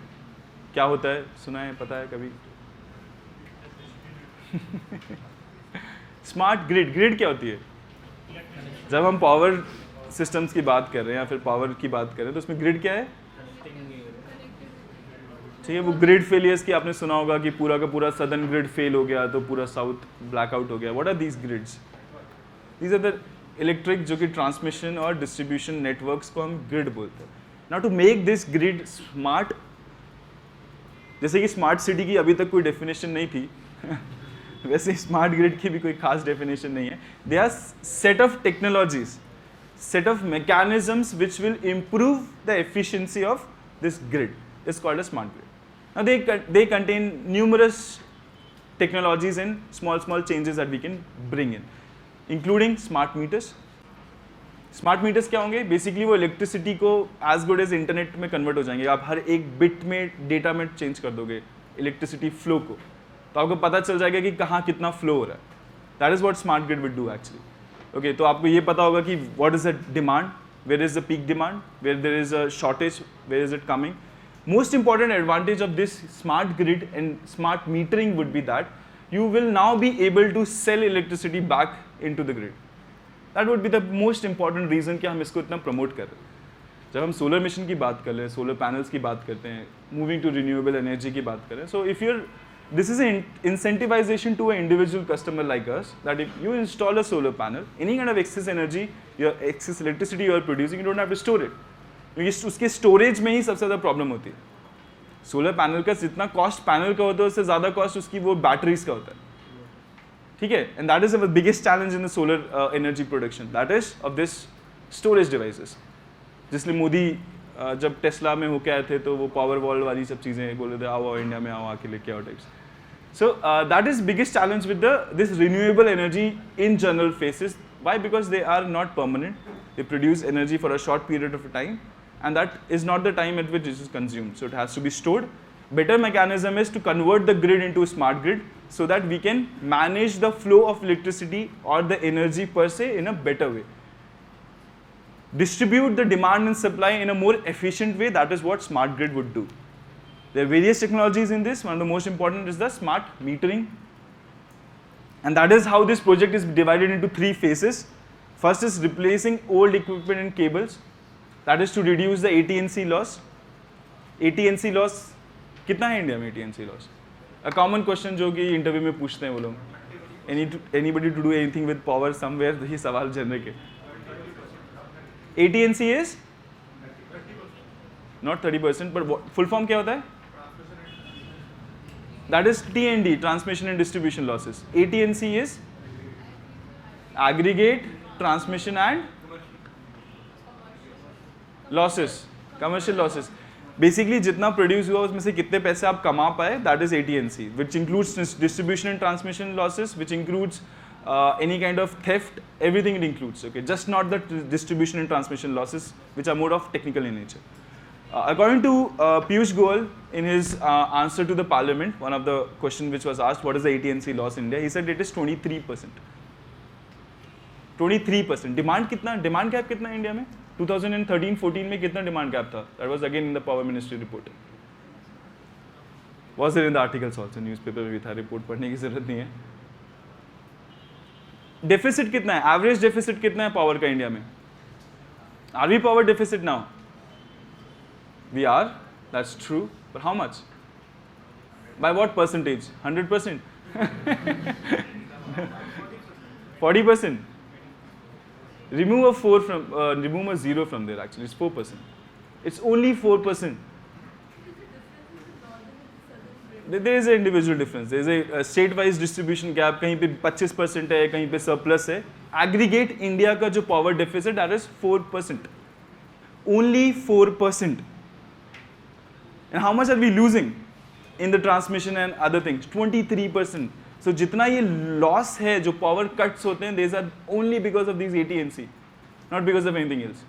क्या होता है, सुना है, पता है कभी? Smart grid क्या होती है? जब हम पावर सिस्टम्स की बात कर रहे हैं या फिर पावर की बात कर रहे हैं तो उसमें ग्रिड क्या है? ठीक है, वो ग्रिड फेलियर्स की आपने सुना होगा कि पूरा का पूरा सदर्न ग्रिड फेल हो गया तो पूरा साउथ ब्लैकआउट हो गया. What are these grids? These are the electric जो कि ट्रांसमिशन और डिस्ट्रीब्यूशन नेटवर्क्स को हम ग्रिड बोलते हैं. Now to make this grid smart, जैसे कि स्मार्ट सिटी की अभी तक कोई डेफिनेशन नहीं थी वैसे स्मार्ट ग्रिड की भी कोई खास डेफिनेशन नहीं है. They are set of technologies, set of mechanisms which will improve the efficiency of this grid is called a smart grid. Now they contain numerous technologies and small changes that we can bring in, including smart meters. Smart meters क्या होंगे? Basically वो electricity को as good as internet में convert हो जाएंगे. आप हर एक bit में data में change कर दोगे electricity flow को, तो आपको पता चल जाएगा कि कहाँ कितना flow हो रहा है. That is what smart grid will do actually. Okay, तो आपको ये पता होगा कि what is the demand, where is the peak demand, where there is a shortage, where is it coming. Most important advantage of this smart grid and smart metering would be that you will now be able to sell electricity back into the grid. That would be the most important reason कि हम इसको इतना promote कर रहे हैं. जब हम solar mission की बात कर रहे हैं, solar panels की बात करते हैं, moving to renewable energy की बात कर रहे हैं. So if you're this is an incentivization to an individual customer like us that if you install a solar panel, any kind of excess energy, your excess electricity you are producing, you don't have to store it. क्योंकि उसके storage में ही सबसे ज़्यादा problem होती है. Solar panel का जितना cost panel का होता है उससे ज़्यादा कॉस्ट उसकी वो बैटरीज का होता है. ठीक है, and that is the biggest challenge in the solar energy production, that is of this storage devices. जिसलिए मोदी जब टेस्ला में होके आए थे तो वो पावर वॉल वाली सब चीज़ें बोल रहे थे, आओ इंडिया में आओ, आके लेके आओ types. So that is biggest challenge with this renewable energy in general faces. Why? Because they are not permanent. They produce energy for a short period of time, and that is not the time at which it is consumed. So it has to be stored. Better mechanism is to convert the grid into a smart grid so that we can manage the flow of electricity or the energy per se in a better way. Distribute the demand and supply in a more efficient way. That is what smart grid would do. There are various technologies in this. One of the most important is the smart metering. And that is how this project is divided into 3 phases. First is replacing old equipment and cables. That is to reduce the AT&C loss. AT&C loss, कितना है India में AT&C loss? A common question जो कि interview में पूछते हैं वो लोग. Anybody to do anything with power somewhere? ये सवाल जनरल के. AT&C is not 30%, but full form क्या होता है? That is T&D, transmission and distribution losses. AT&C is aggregate, transmission and losses, commercial losses. Basically जितना produce हुआ उसमें से कितने पैसे आप कमा पाए, that is AT&C, which includes distribution and transmission losses, which includes any kind of theft, everything it includes. Okay, just not the distribution and transmission losses, which are more of technical in nature. According to Piyush Goyal, in his answer to the parliament, one of the question which was asked, what is the AT&C loss in India? He said it is 23%. 23%. Demand कितना? Demand gap कितना India में? 2013-14 में कितना demand gap था? That was again in the power ministry report. Was there in the articles also? Newspaper में भी था, report पढ़ने की जरूरत नहीं है. Deficit कितना है? Average deficit कितना है power का इंडिया में? Are we power deficit now? We are, that's true, but how much? By what percentage? 100%? 40%? Remove a 4 from, remove a 0 from there actually, it's 4%. It's only 4%. There is an individual difference. There is a state-wise distribution gap. कहीं पे 25% है, कहीं पे surplus है. Aggregate India का जो power deficit that is 4%. Only 4%. And how much are we losing in the transmission and other things? 23%. सो जितना ये लॉस है, जो पावर कट्स होते हैं, these are only because of these AT&C, not because of anything else.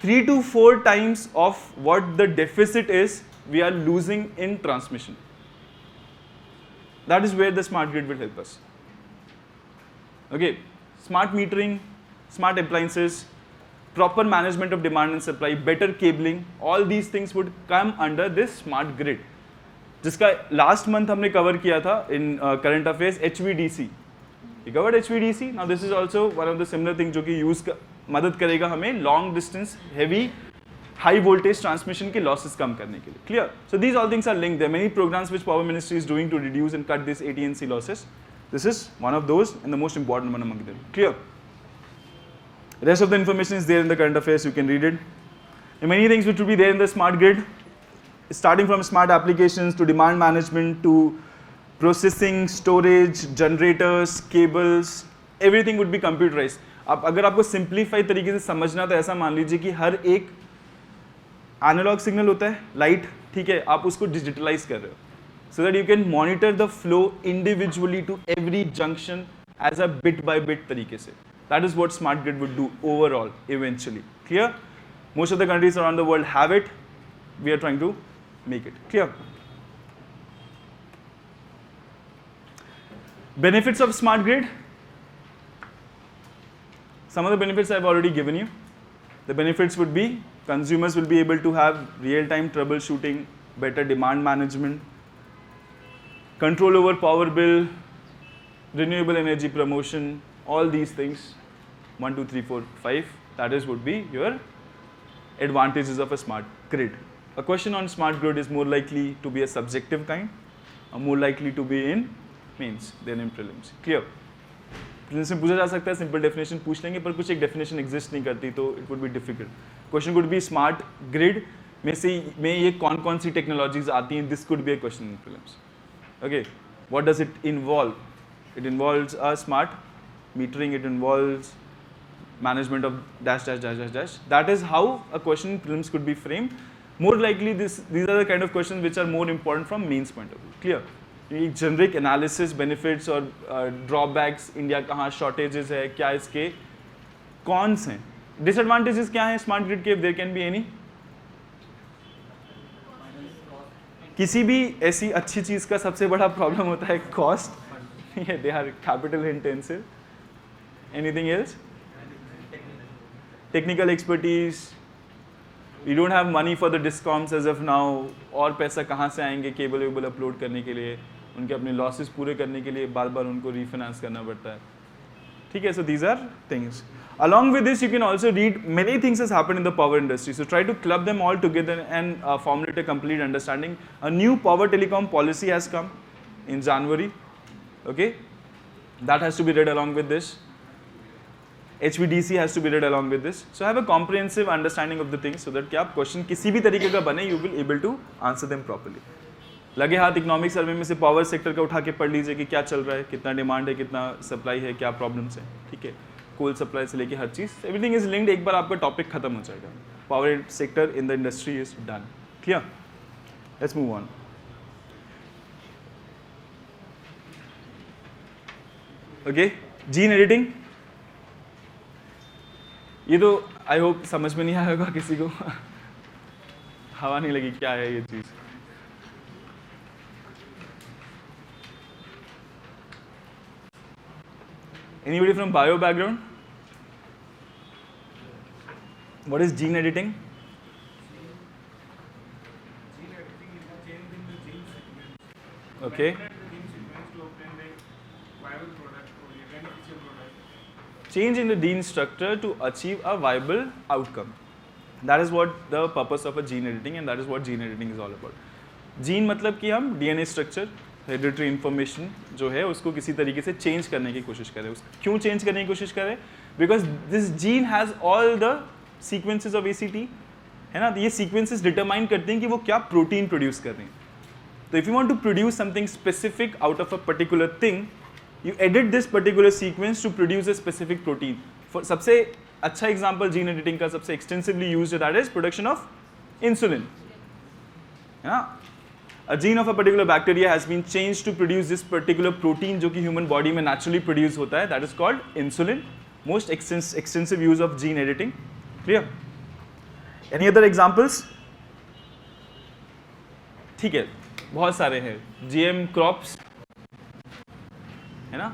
3 to 4 times of what the deficit is we are losing in transmission. That is where the smart grid will help us. Okay, smart metering, smart appliances, proper management of demand and supply, better cabling, all these things would come under this smart grid. जिसका last month हमने cover किया था in current affairs, HVDC. We covered HVDC. Now this is also one of the similar things जो कि use मदद करेगा हमें long distance heavy high voltage transmission के लॉसेस कम करने के लिए. Clear? So these all things are linked. There many programs which power ministry is doing to reduce and cut this AT&C losses. This is one of those and the most important one among them. Clear? Rest of the information is there in the current affairs, you can read it. And many things which will be there in the smart grid, starting from smart applications to demand management to processing, storage, generators, cables, everything would be computerized. अब अगर आपको simplify तरीके से समझना तो ऐसा मान लीजिए कि हर एक एनालॉग सिग्नल होता है, लाइट, ठीक है, आप उसको डिजिटलाइज कर रहे हो so that you can monitor the flow individually to every junction as a bit by bit तरीके से. That is what smart grid would do overall eventually. Clear? Most of the countries around the world have it. We are trying to make it. Clear? Benefits of smart grid. Some of the benefits I've already given you. The benefits would be consumers will be able to have real-time troubleshooting, better demand management, control over power bill, renewable energy promotion, all these things. 1, 2, 3, 4, 5. That is would be your advantages of a smart grid. A question on smart grid is more likely to be a subjective kind, or more likely to be in mains than in prelims. Clear? Prelims में पूछा जा सकता है, simple definition पूछ लेंगे, पर कुछ एक डेफिनेशन एग्जिस्ट नहीं करती तो it would be difficult. Question could B smart grid में ये कौन कौन सी टेक्नोलॉजीज आती हैं. This could be a question in prelims. Okay, what does it involve? It involves a smart metering, it involves management of dash dash dash dash dash. That is how a question in prelims could be framed. More likely these are the kind of questions which are more important from means point of view. Clear? Generic analysis, benefits और drawbacks, India कहाँ shortages है, क्या इसके cons हैं, disadvantages क्या हैं smart grid के, there can be any. किसी भी ऐसी अच्छी चीज़ का सबसे बड़ा प्रॉब्लम होता है cost. They are capital intensive. Anything else? Technical expertise. We don't have money for the discoms as of now. और पैसा कहाँ से आएंगे केबल वेबल अपलोड करने के लिए, उनके अपने लॉसेस पूरे करने के लिए बार बार उनको रीफाइनेंस करना पड़ता है. ठीक है, so these are things. Along with this, you can also read many things has happened in the power industry. So try to club them all together and formulate a complete understanding. A new power telecom policy has come in January. Okay, that has to be read along with this. HVDC has to be read along with this. So have a comprehensive understanding of the things so that कि आप question किसी भी तरीके का बने, you will able to answer them properly. लगे हाथ economic survey में से पावर सेक्टर का उठा के पढ़ लीजिए कि क्या चल रहा है, कितना डिमांड है, कितना सप्लाई है, क्या प्रॉब्लम्स हैं. ठीक है, कोल सप्लाई से लेके हर चीज़, एवरीथिंग इज लिंक्ड. एक बार आपका टॉपिक खत्म हो जाएगा. Power sector in the industry is done. Clear? Let's move on. Okay, gene editing. ये तो आई होप समझ में नहीं आया होगा किसी को. हवा नहीं लगी क्या है ये चीज़. Anybody from bio background? What is gene editing? Gene editing is a change in the gene sequence. Okay. Manipulate the gene sequence to obtain a viable product or a beneficial product. Change in the gene structure to achieve a viable outcome. That is what the purpose of a gene editing, and that is what gene editing is all about. Gene मतलब कि हम DNA structure, hereditary information जो है उसको किसी तरीके से change करने की कोशिश करें. क्यों चेंज करने की कोशिश करें? Because this gene has all the sequences of ACT, है ना. तो ये सीक्वेंसेस डिटरमाइन करते हैं कि वो क्या प्रोटीन प्रोड्यूस कर रहे हैं. तो if you want to produce something specific out of a particular thing, you edit this particular sequence to produce a specific protein. सबसे अच्छा एग्जाम्पल जीन एडिटिंग का सबसे extensively use that is production of insulin, है ना. a gene of a particular bacteria has been changed to produce this particular protein जो कि human body में naturally produce होता है, that is called insulin. Most extensive use of gene editing. Clear? Any other examples? ठीक है, बहुत सारे हैं. GM crops, है ना?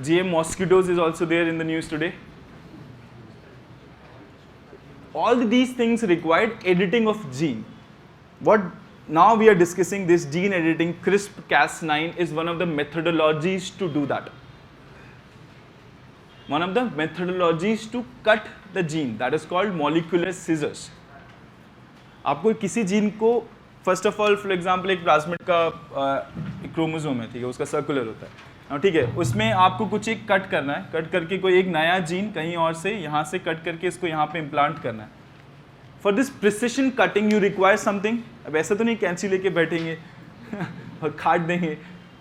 GM mosquitoes is also there in the news today. All these things required editing of gene. What now we are discussing, this gene editing, CRISPR-Cas9 is one of the methodologies to do that. One of the methodologies to cut the gene, that is called molecular scissors. आपको किसी gene को first of all for example एक plasmid का chromosome है, ठीक है, उसका circular होता है, ठीक है, उसमें आपको कुछ एक कट करना है, कट करके कोई एक नया जीन कहीं और से यहाँ से कट करके इसको यहाँ पे इम्प्लांट करना है. For this precision cutting you require something. अब ऐसा तो नहीं कैंची लेके बैठेंगे और काट देंगे,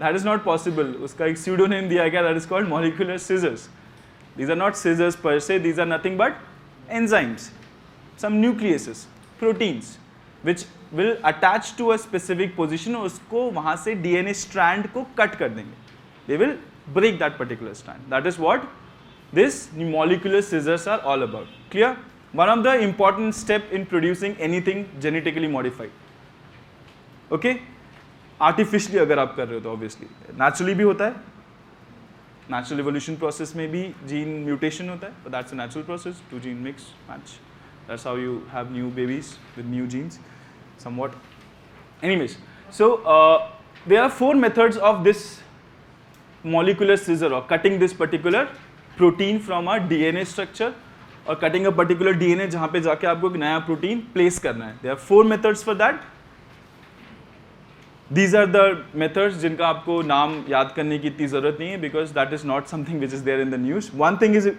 दैट इज नॉट पॉसिबल. उसका एक स्यूडोनेम दिया गया, that is called molecular scissors. These are not scissors per se, these are nothing but enzymes, some nucleases, proteins which will attach to a specific position और उसको वहाँ से DNA strand को cut कर देंगे. They will break that particular strand. That is what this molecular scissors are all about. Clear? One of the important step in producing anything genetically modified. Okay? Artificially अगर आप कर रहे हो तो obviously. Naturally भी होता है. Natural evolution process में भी gene mutation होता है, but that's a natural process. Two gene mix, match. That's how you have new babies with new genes, somewhat. Anyways, so there are 4 methods of this molecular scissor or cutting this particular protein from a DNA structure or cutting a particular DNA जहाँ पे जाके आपको एक नया protein place करना है. There are 4 methods for that. These are the methods जिनका आपको नाम याद करने की इतनी ज़रूरत नहीं है because that is not something which is there in the news. One thing is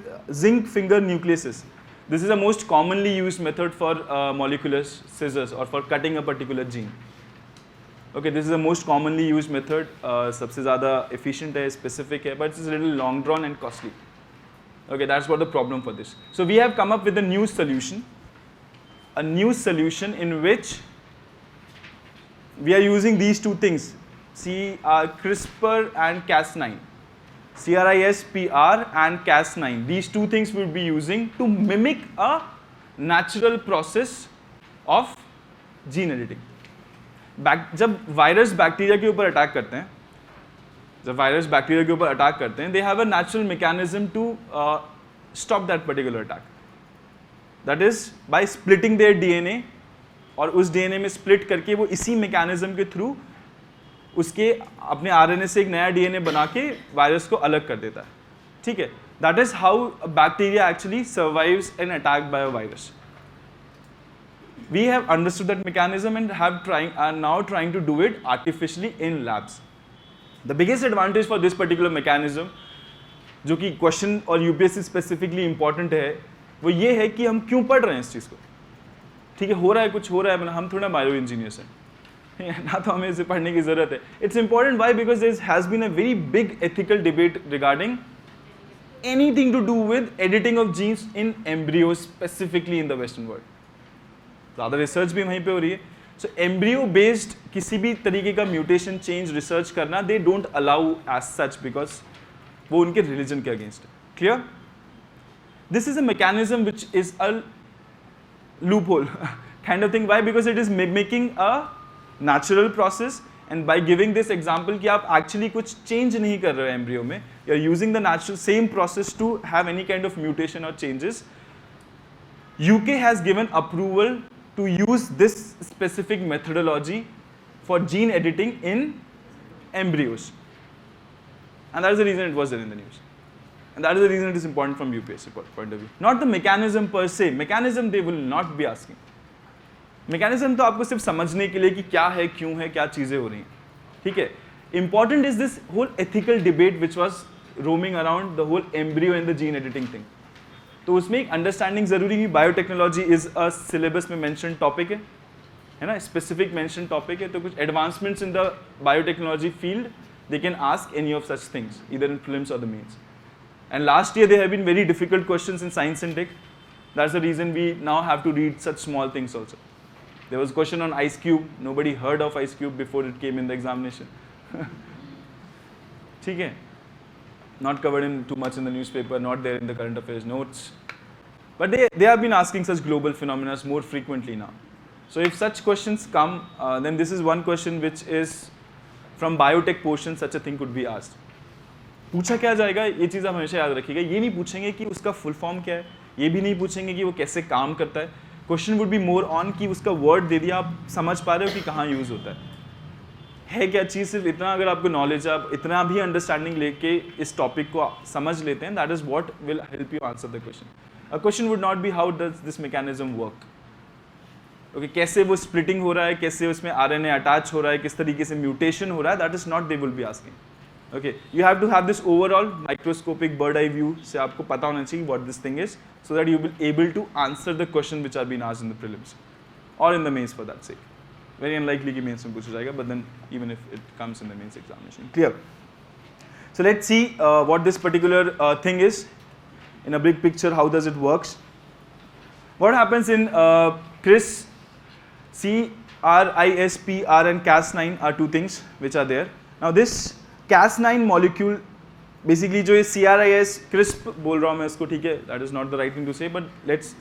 zinc finger nucleases. This is the most commonly used method for molecular scissors or for cutting a particular gene. Okay, this is the most commonly used method. सबसे ज़्यादा efficient है, specific है, but it's a little long drawn and costly. Okay, that's what the problem for this. So we have come up with a new solution in which we are using these two things, CRISPR and Cas9, CRISPR and Cas9. These two things we'll be using to mimic a natural process of gene editing. जब virus bacteria के ऊपर attack करते हैं, they have a natural mechanism to stop that particular attack. That is by splitting their DNA, और उस DNA में split करके वो इसी mechanism के through उसके अपने RNA से एक नया DNA बना के वायरस को अलग कर देता है. ठीक है, that is how a bacteria actually survives an attack by a virus. We have understood that mechanism and are now trying to do it artificially in labs. The biggest advantage for this particular mechanism, जो कि question और UPSC specifically important है, वो ये है कि हम क्यों पढ़ रहे हैं इस चीज़ को. ठीक है, हो रहा है कुछ हो रहा है, मतलब हम थोड़ा बायो इंजीनियर्स हैं ना, तो हमें इसे पढ़ने की ज़रूरत है. It's important why because there has been a very big ethical debate regarding anything to do with editing of genes in embryo specifically in the western world. ज़्यादा रिसर्च भी वहीं पे हो रही है. सो एम्ब्रियो बेस्ड किसी भी तरीके का म्यूटेशन चेंज रिसर्च करना they don't allow as such because वो उनके रिलीजन के अगेंस्ट है. Clear? This is a mechanism which is a loophole kind of thing. Why? Because it is making a natural process and by giving this example कि आप actually कुछ change नहीं कर रहे हो एम्ब्रियो में, you are using the natural same process to have any kind of mutation और changes. UK has given approval to use this specific methodology for gene editing in embryos, and that is the reason it was there in the news, and that is the reason it is important from UPSC point of view. Not the mechanism per se. Mechanism they will not be asking. Mechanism तो आपको सिर्फ समझने के लिए कि क्या है, क्यों है, क्या चीज़ें हो रही हैं. ठीक है. Important is this whole ethical debate which was roaming around the whole embryo and the gene editing thing. तो उसमें एक अंडरस्टैंडिंग ज़रूरी है. बायोटेक्नोलॉजी इज़ अ सिलेबस में मेंशन टॉपिक है ना, स्पेसिफिक मेंशन टॉपिक है. तो कुछ advancements in the biotechnology field they can ask any of such things either in prelims और the mains. And last year they have been very difficult questions in science and tech. That's the reason we now have to read such small things also. There was a question on Ice Cube. Nobody heard of Ice Cube before it came in the examination. ठीक है? Not covered in too much in the newspaper, not there in the current affairs notes. But they have been asking such global phenomena more frequently now. So if such questions come, then this is one question which is from biotech portion, such a thing could be asked. पूछा क्या जाएगा, ये चीज़ आप हमेशा याद रखिएगा. ये नहीं पूछेंगे कि उसका फुल फॉर्म क्या है, ये भी नहीं पूछेंगे कि वो कैसे काम करता है. Question would be more on कि उसका वर्ड दे दिया, आप समझ पा रहे हो कि कहाँ यूज़ होता है क्या चीज़. सिर्फ इतना अगर आपको नॉलेज है, आप इतना भी अंडरस्टैंडिंग लेके इस टॉपिक को समझ लेते हैं, that is what will help you answer the question. A question would not be how does this mechanism work. Okay, कैसे वो स्प्लिटिंग हो रहा है, कैसे उसमें आरएनए अटैच हो रहा है, किस तरीके से म्यूटेशन हो रहा है, that is not they will be asking. Okay, you have to have this overall microscopic bird eye view से आपको पता होना चाहिए what this thing is, so that you will able to answer the question which are been asked in the prelims और in the mains for that sake. Very unlikely कि mains में पूछा जाएगा, but then even if it comes in the mains examination. Clear? So let's see what this particular thing is in a big picture. How does it works? What happens in CRISPR, and Cas9 are two things which are there. Now this Cas9 molecule, basically जो ये CRIS CRISP बोल रहा हूँ मैं इसको, ठीक है, that is not the right thing to say, but let's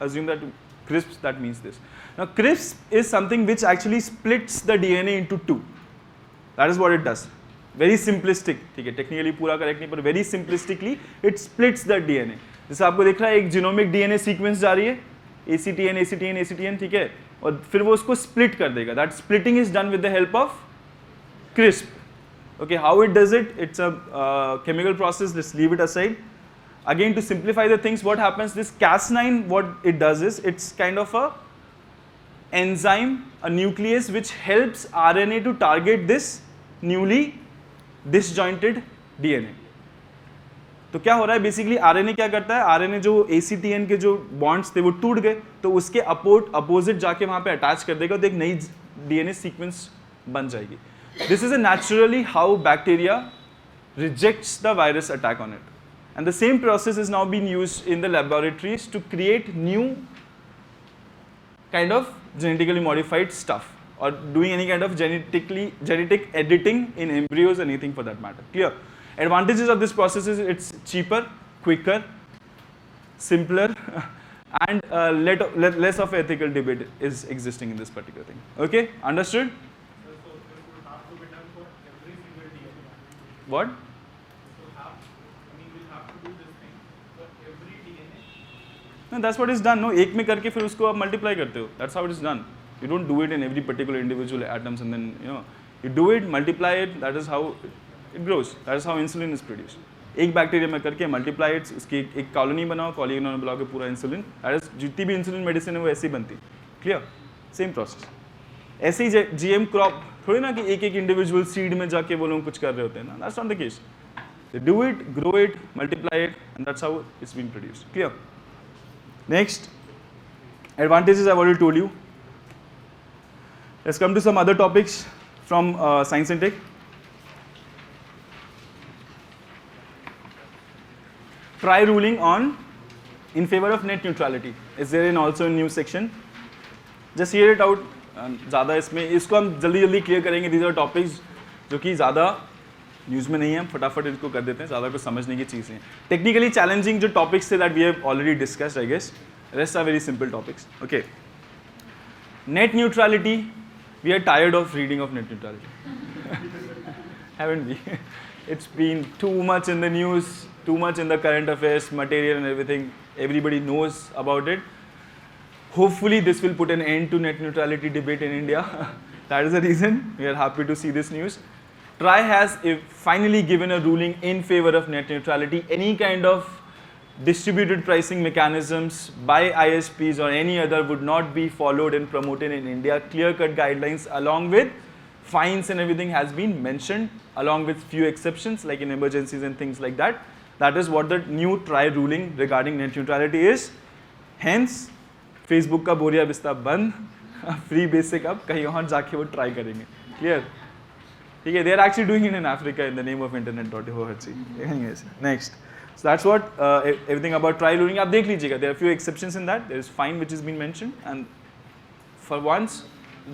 assume that CRISP, that means this. Now CRISP is something which actually splits the DNA into two. That is what it does. Very simplistic, ठीक है, technically पूरा correct नहीं, पर very simplistically it splits the DNA. जैसे आपको दिख रहा है एक जीनोमिक डीएनए सीक्वेंस जा रही है, ACTN ACTN ACTN, ठीक है, और फिर वो उसको स्प्लिट कर देगा. That splitting is done with the help of CRISP. Okay, how it does it? It's a chemical process. Let's leave it aside. Again to simplify the things, what happens, this Cas9, what it does is it's kind of a enzyme, a nuclease which helps RNA to target this newly disjointed DNA. तो क्या हो रहा है basically, RNA क्या करता है, RNA जो ACTN के जो बॉन्ड्स थे वो टूट गए, तो उसके अपोजिट जाके वहां पे अटैच कर देगा, तो एक नई डीएनए सीक्वेंस बन जाएगी. This is a naturally how bacteria rejects the virus attack on it, and the same process is now been used in the laboratories to create new kind of genetically modified stuff, or doing any kind of genetic editing in embryos, anything for that matter. Clear? Advantages of this process is it's cheaper, quicker, simpler, and less of ethical debate is existing in this particular thing. Okay, understood? So it will have to be done for every single DNA. What? We'll have to do this thing for every DNA. No, that's what is done. No, एक में करके फिर उसको आप multiply करते हो. That's how it is done. You don't do it in every particular individual atoms, and then you do it, multiply it. That is how it grows. That is how insulin is produced. एक bacteria में करके multiply it, उसकी एक colony बनाओ, colony बनाओ के पूरा insulin, that is जितनी भी इंसुलिन मेडिसिन है वो ऐसे ही बनती है. क्लियर? Same process. ऐसे ही GM क्रॉप थोड़ी ना कि एक एक इंडिविजुअल सीड में जाके वो लोग कुछ कर रहे होते हैं ना. That's not the case. They do it, grow it, multiply it, and that's how it's being produced. Clear? Next, advantages I've already told you. Let's come to some other topics from Science and Tech. Try ruling on in favor of net neutrality is there in also in news section. Just hear it out. ज़्यादा इसमें इसको हम जल्दी जल्दी clear करेंगे. These are topics जो कि ज़्यादा न्यूज़ में नहीं है, हम फटाफट इसको कर देते हैं, ज़्यादा कुछ समझने की चीज़ें हैं. टेक्निकली चैलेंजिंग जो टॉपिक्स थे that we have already discussed, I guess. Rest are very simple topics. Okay, net neutrality. We are tired of reading of net neutrality, haven't we? It's been too much in the news, too much in the current affairs material and everything. Everybody knows about it. Hopefully this will put an end to net neutrality debate in India. That is the reason we are happy to see this news. TRAI has finally given a ruling in favor of net neutrality. Any kind of distributed pricing mechanisms by ISPs or any other would not be followed and promoted in India. Clear-cut guidelines along with fines and everything has been mentioned, along with few exceptions like in emergencies and things like that. That is what the new TRAI ruling regarding net neutrality is. Hence, Facebook का बोरिया बिस्ता बंद, free basic अब कहीं और जाके वो try करेंगे. Clear? ठीक है, they are actually doing it in Africa in the name of internet.org. Anyways, next. So that's what everything about TRAI ruling. आप देख लीजिएगा. There are few exceptions in that. There is fine which has been mentioned and For once,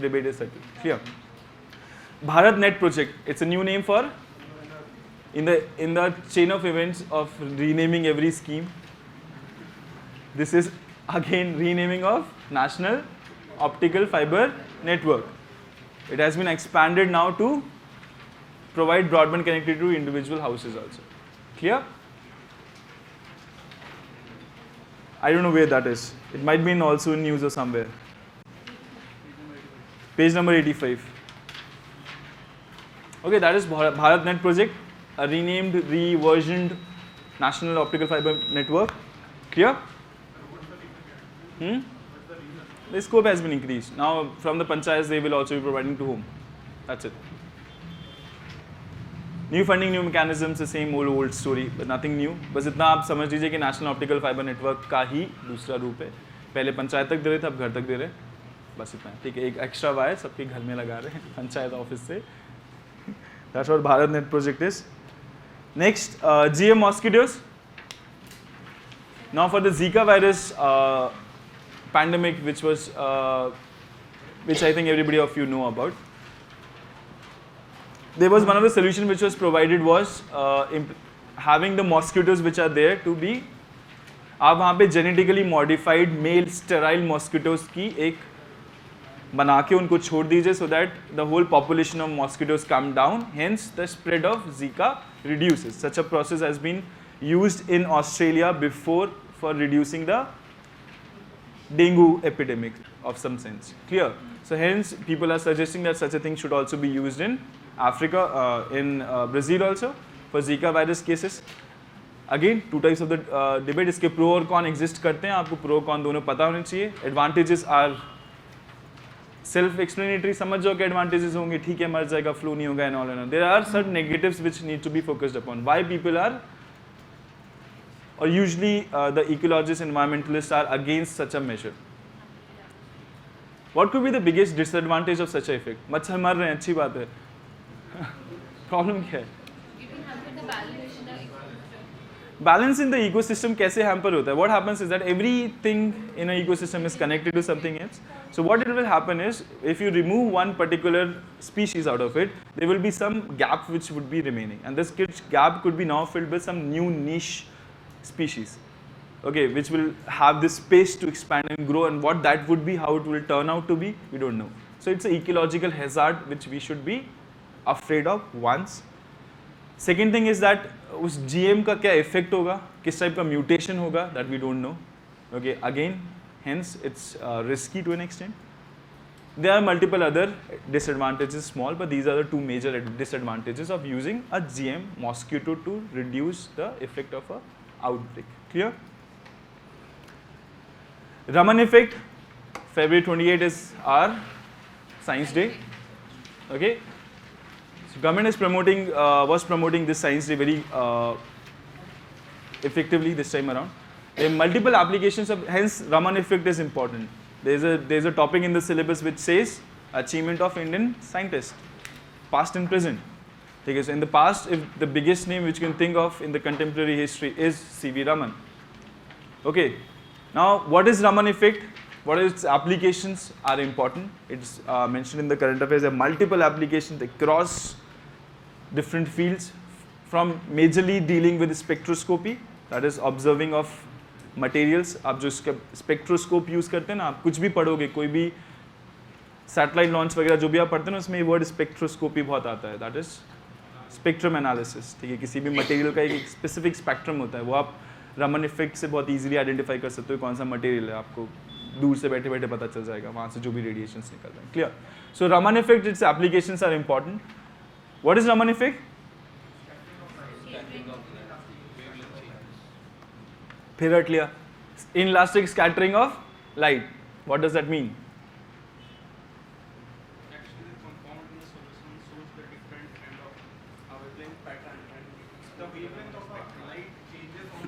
debate is settled. Clear? Bharat Net project. It's a new name for in the chain of events of renaming every scheme. This is again renaming of National Optical Fiber Network. It has been expanded now to provide broadband connectivity to individual houses also. Clear? I don't know where that is. It might be also in news or somewhere. Page number 85. Okay, that is BharatNet project, a renamed, reversioned National Optical Fiber Network. Clear? The scope has been increased. Now from the panchayats they will also be providing to home. That's it. New funding, new mechanisms, the same old story, but nothing new. बस इतना आप समझ लीजिए कि national optical fibre network का ही दूसरा रूप है. पहले पंचायत तक दे रहे थे, अब घर तक दे रहे. बस इतना है. ठीक है, एक एक्स्ट्रा वायर सबके घर में लगा रहे हैं पंचायत ऑफिस से. That's what BharatNet project is. Next, GM mosquitoes. Now for the Zika virus pandemic, which I think everybody of you know about. There was one of the solution which was provided was having the mosquitoes which are there to be, आप वहाँ पे genetically modified male sterile mosquitoes की एक बना के उनको छोड़ दीजिए so that the whole population of mosquitoes come down, hence the spread of Zika reduces. Such a process has been used in Australia before for reducing the dengue epidemic of some sense. Clear? So hence people are suggesting that such a thing should also be used in Africa, in Brazil also for Zika virus cases. Again, two types of the debate. इसके pro और con exist करते हैं. आपको pro con दोनों पता होने चाहिए. Advantages are self-explanatory. समझ जाओ कि advantages होंगे. ठीक है, मर जाएगा, flu नहीं होगा and all and all. There are certain negatives which need to be focused upon. Why people are, or usually the ecologists, environmentalists are against such a measure. What could be the biggest disadvantage of such a effect? मच्छर मर रहे हैं, अच्छी बात है. Problem क्या है? Balance in the ecosystem कैसे hamper होता है? What happens is that everything in an ecosystem is connected to something else. So what it will happen is, if you remove one particular species out of it, there will be some gap which would be remaining, and this gap could be now filled with some new niche species, okay, which will have this space to expand and grow, and what that would be, how it will turn out to be, we don't know. So it's an ecological hazard which we should be afraid of once. Second thing is that उस GM का क्या effect होगा, किस type का mutation होगा, that we don't know. Okay, again, hence it's risky to an extent. There are multiple other disadvantages, small, but these are the two major disadvantages of using a GM mosquito to reduce the effect of a outbreak. Clear? Raman effect. February 28 is our Science Day. Okay. So government is promoting, was promoting this Science Day very effectively this time around. There are multiple applications of, hence Raman effect is important. There's a topic in the syllabus which says achievement of Indian scientists, past and present. Okay, so in the past, if the biggest name which you can think of in the contemporary history is C.V. Raman. Okay, now what is Raman effect? What its applications are important? It's mentioned in the current affairs. There are multiple applications across different fields, from majorly dealing with spectroscopy, that is observing of materials. आप जो spectroscope use करते हैं ना, आप कुछ भी पढ़ोगे, कोई भी सैटेलाइट लॉन्च वगैरह जो भी आप पढ़ते हैं ना, उसमें ये वर्ड स्पेक्ट्रोस्कोपी बहुत आता है. That is spectrum analysis. ठीक है, किसी भी मटेरियल का एक स्पेसिफिक स्पेक्ट्रम होता है, वो आप रमन इफेक्ट से बहुत इजीली आइडेंटिफाई कर सकते हो कौन सा मटेरियल है. आपको दूर से बैठे बैठे पता चल जाएगा वहाँ से जो भी रेडिएशंस निकल रहे हैं. Clear? So Raman effect, its applications are important. What is Raman effect? Figure clear. Inelastic scattering of light. What does that mean? Actually, the compound in the solution shows the different kind of wavelength pattern, and the wavelength of the light changes on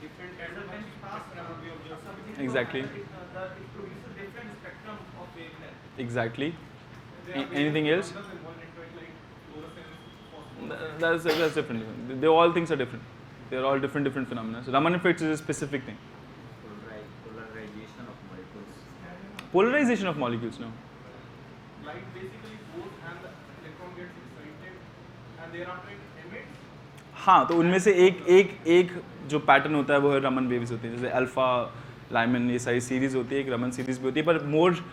different kind of spectrum of the observed. Exactly. It produces different spectrum of wavelength. Exactly. There are Anything else? numbers involved into it, like fluorescence, phosphorus. That's different. They all things are different. They are all different phenomena. So Raman effect is a specific thing. Polarization of molecules. polarization of molecules, no. Light basically goes and the electron gets excited and thereafter it emits. हाँ, तो उनमें से एक जो pattern होता है वो है रमन वेव्स होती है, जैसे अल्फा लाइमन ये सारी सीरीज होती है, एक रमन सीरीज भी होती है, पर मोर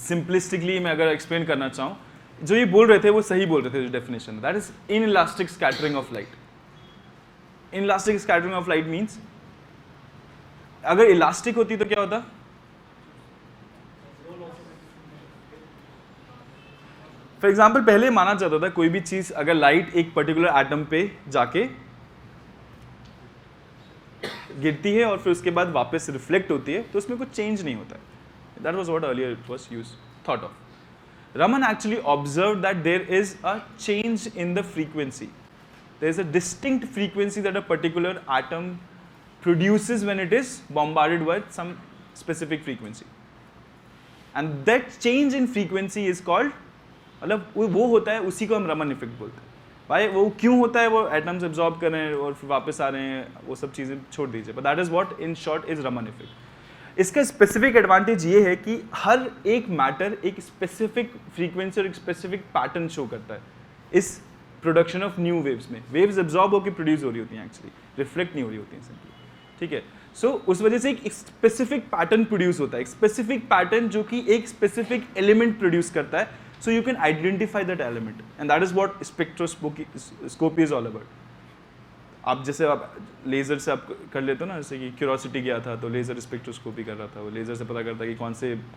सिंपलिस्टिकली मैं अगर एक्सप्लेन करना चाहूँ, जो ये बोल रहे थे वो सही बोल रहे थे जो definition, that is inelastic scattering of light. Inelastic scattering of light means अगर इलास्टिक होती तो क्या होता? फॉर एग्जाम्पल पहले माना जाता था कोई भी चीज अगर लाइट एक पर्टिकुलर एटम पे जाके गिरती है और फिर उसके बाद वापस रिफ्लेक्ट होती है तो उसमें कुछ चेंज नहीं होता है. That was what earlier it was use thought of. Raman actually observed that there is a change in the frequency. There is a distinct frequency that a particular atom produces when it is bombarded with some specific frequency. And that change in frequency is called, मतलब वो होता है, उसी को हम Raman effect बोलते हैं. भाई वो क्यों होता है? वो एटम्स एब्जॉर्ब कर रहे हैं और फिर वापस आ रहे हैं, वो सब चीज़ें छोड़ दीजिए. But that is what in short is Raman effect. इसका स्पेसिफिक एडवांटेज ये है कि हर एक मैटर एक स्पेसिफिक फ्रीक्वेंसी और एक स्पेसिफिक पैटर्न शो करता है इस प्रोडक्शन ऑफ न्यू वेव्स में. वेव्स एब्जॉर्ब होकर प्रोड्यूस हो रही होती हैं, एक्चुअली रिफ्लेक्ट नहीं हो रही होती हैं सिंपली. ठीक है, सो उस वजह से एक स्पेसिफिक पैटर्न प्रोड्यूस होता है, एक स्पेसिफिक पैटर्न जो कि एक स्पेसिफिक एलिमेंट प्रोड्यूस करता है. So you can identify that element and that is what spectroscopy is all about. आप जैसे आप लेज़र से आप कर लेते हो ना, जैसे कि क्यूरोसिटी गया था तो लेज़र स्पेक्ट्रोस्कोपी कर रहा था, वो लेज़र से पता करता है कि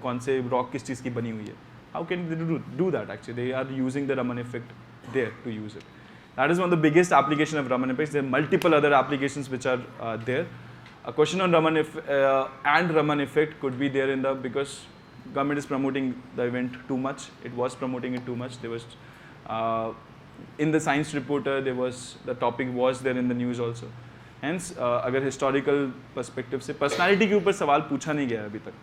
कौन से रॉक किस चीज़ की बनी हुई है. How can they do that? Actually they are using the Raman effect there to use it. That is one of the biggest application of Raman effects. There multiple other applications which are there. A question on Raman and Raman effect could be there in the, because government is promoting the event too much. It was promoting it too much. There was in the science reporter there was, the topic was there in the news also. Hence अगर historical perspective से personality के ऊपर सवाल पूछा नहीं गया अभी तक.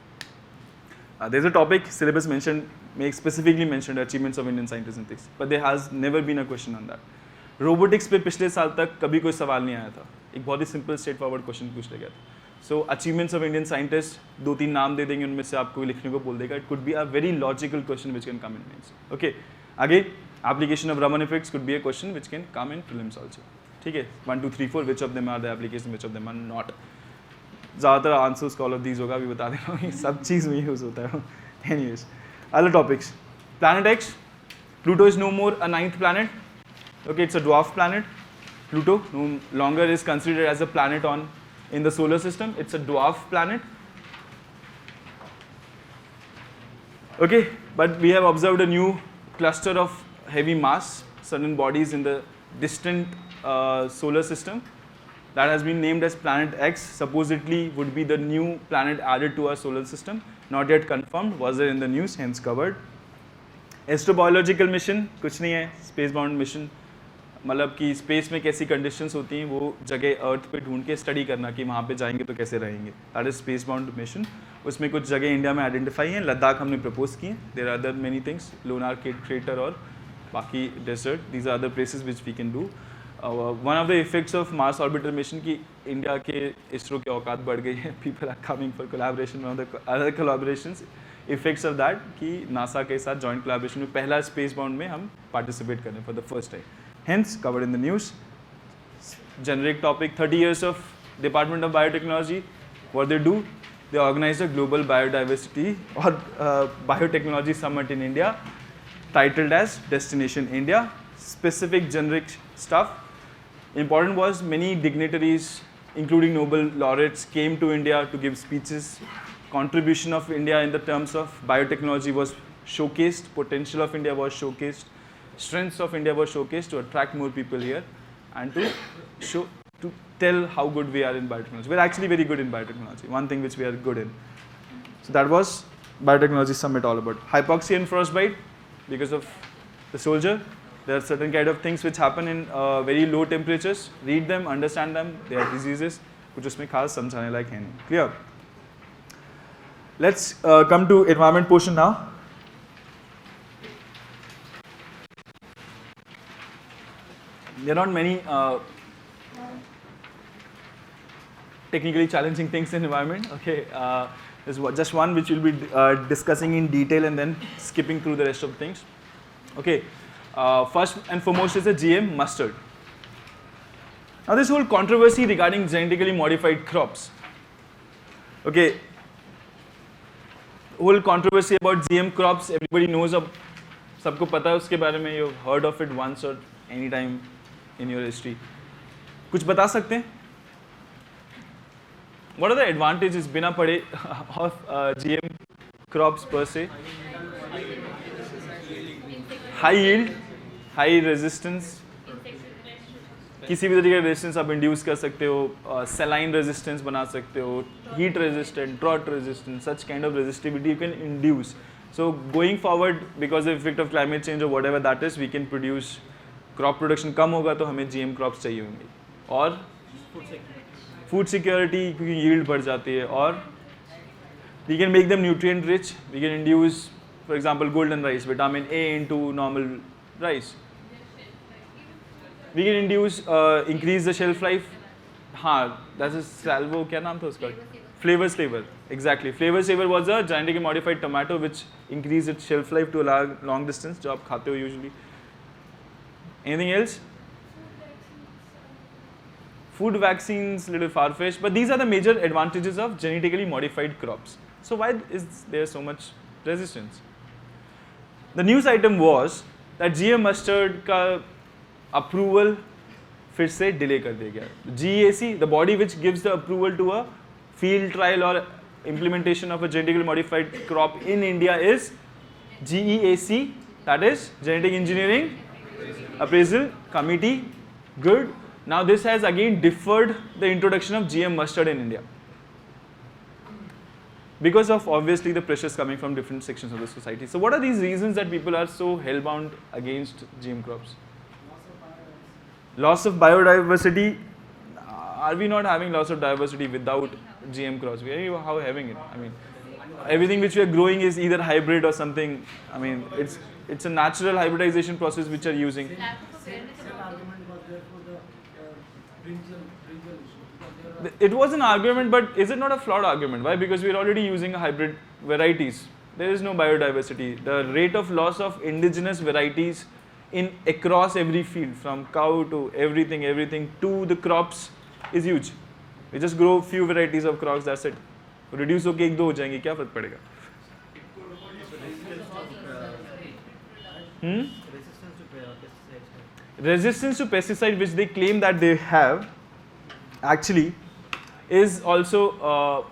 There's a topic syllabus mentioned, make specifically mentioned achievements of Indian scientists and things, but there has never been a question on that. Robotics पे पिछले साल तक कभी कोई सवाल नहीं आया था. एक बहुत ही सिंपल स्ट्रेट फॉरवर्ड क्वेश्चन पूछ लिया गया था. सो अचीवमेंट्स ऑफ इंडियन साइंटिस्ट, 2-3 नाम दे देंगे, उनमें से आपको लिखने को बोल देगा. It could be a very logical question which can come in mains. Okay, आगे application of Raman effects could be a question which can come in prelims also. ठीक है, 1 2 3 4 which of them are the application, which of them are not. ज़्यादातर answers all of these होगा, अभी बता दे रहा हूँ, सब चीज़ में यूज़ होता है. Anyways, other topics. Planet X, Pluto is no more a 9th planet. Okay, it's a dwarf planet. Pluto no longer is considered as a planet in the solar system. It's a dwarf planet. Okay, but we have observed a new cluster of heavy mass, certain bodies in the distant solar system that has been named as Planet X. Supposedly would be the new planet added to our solar system. Not yet confirmed. Was there in the news? Hence covered. Astrobiological mission कुछ नहीं है. Space bound mission. मतलब कि space में कैसी conditions होती हैं वो जगह अर्थ पे ढूंढ के स्टडी करना कि वहाँ पे जाएंगे तो कैसे रहेंगे. That is space bound mission. उसमें कुछ जगह इंडिया में आइडेंटिफाई हैं, लद्दाख हमने प्रपोज किए. There are other many things, Lonar crater और बाकी desert. These are other places which we can do. One of the effects of Mars orbiter mission की इंडिया के इसरो की औकात बढ़ गई है. People are coming for collaboration on the other collaborations. Effects of that कि नासा के साथ जॉइंट कोलैबोरेशन में पहला स्पेस बाउंड में हम पार्टिसिपेट करें for the first time. Hence covered in the news. Generic topic, 30 years of Department of Biotechnology. What they do? They organize a global biodiversity or biotechnology summit in India, titled as Destination India. Specific generic stuff. Important was many dignitaries, including Nobel laureates, came to India to give speeches. Contribution of India in the terms of biotechnology was showcased. Potential of India was showcased. Strengths of India were showcased to attract more people here and to tell how good we are in biotechnology. We're actually very good in biotechnology. One thing which we are good in. So that was Biotechnology Summit all about. Hypoxia and frostbite because of the soldier. There are certain kind of things which happen in very low temperatures. Read them, understand them. They are diseases. कुछ उसमें खास समझाने लायक है नहीं. Clear? Let's come to environment portion now. There are not many technically challenging things in environment. Okay, There's just one which we'll be discussing in detail and then skipping through the rest of things. Okay, first and foremost is the GM mustard. Now this whole controversy regarding genetically modified crops. Okay, whole controversy about GM crops, everybody knows of, सबको पता है उसके बारे में, you've heard of it once or any time in your history. कुछ बता सकते हैं? What are the advantages बिना पढ़े of GM crops per se? High yield, high resistance. किसी भी तरीके का रेजिस्टेंस आप इंड्यूस कर सकते हो, सेलाइन रेजिस्टेंस बना सकते हो, heat resistant, drought resistant, such kind of resistivity you can induce. So going forward, because of the effect of climate change or whatever that is, we can produce crop production कम होगा तो हमें GM crops चाहिए होंगे, और food security क्योंकि yield बढ़ जाती है, और we can make them nutrient rich. We can induce, for example, golden rice, vitamin A into normal rice. We can induce, increase the shelf life. हाँ, that's a salvo, क्या नाम था उसका? Flavor saver, exactly. Flavor saver was a genetically modified tomato which increased its shelf life to a long distance, जो आप खाते हो usually. Anything else? Food vaccines, little far-fetched, but these are the major advantages of genetically modified crops. So why is there so much resistance? The news item was that GM mustard का approval फिर से delay कर दिया गया. GEAC, the body which gives the approval to a field trial or implementation of a genetically modified crop in India is GEAC, that is Genetic Engineering Appraisal Committee. Good. Now this has again deferred the introduction of GM mustard in India because of obviously the pressures coming from different sections of the society. So what are these reasons that people are so hellbound against GM crops? Loss of biodiversity. Are we not having loss of diversity without GM crops? We are how having it. I mean, everything which we are growing is either hybrid or something. I mean, it's a natural hybridization process which are using. Argument was there for the brinjal issue, because there are It was an argument, but is it not a flawed argument? Why? Because we are already using hybrid varieties. There is no biodiversity. The rate of loss of indigenous varieties in across every field, from cow to everything to the crops, is huge. We just grow few varieties of crops. That's it. Reduce होके एक दो हो जाएंगे, क्या फर्क पड़ेगा? Resistance to pesticide, which they claim that they have, actually is also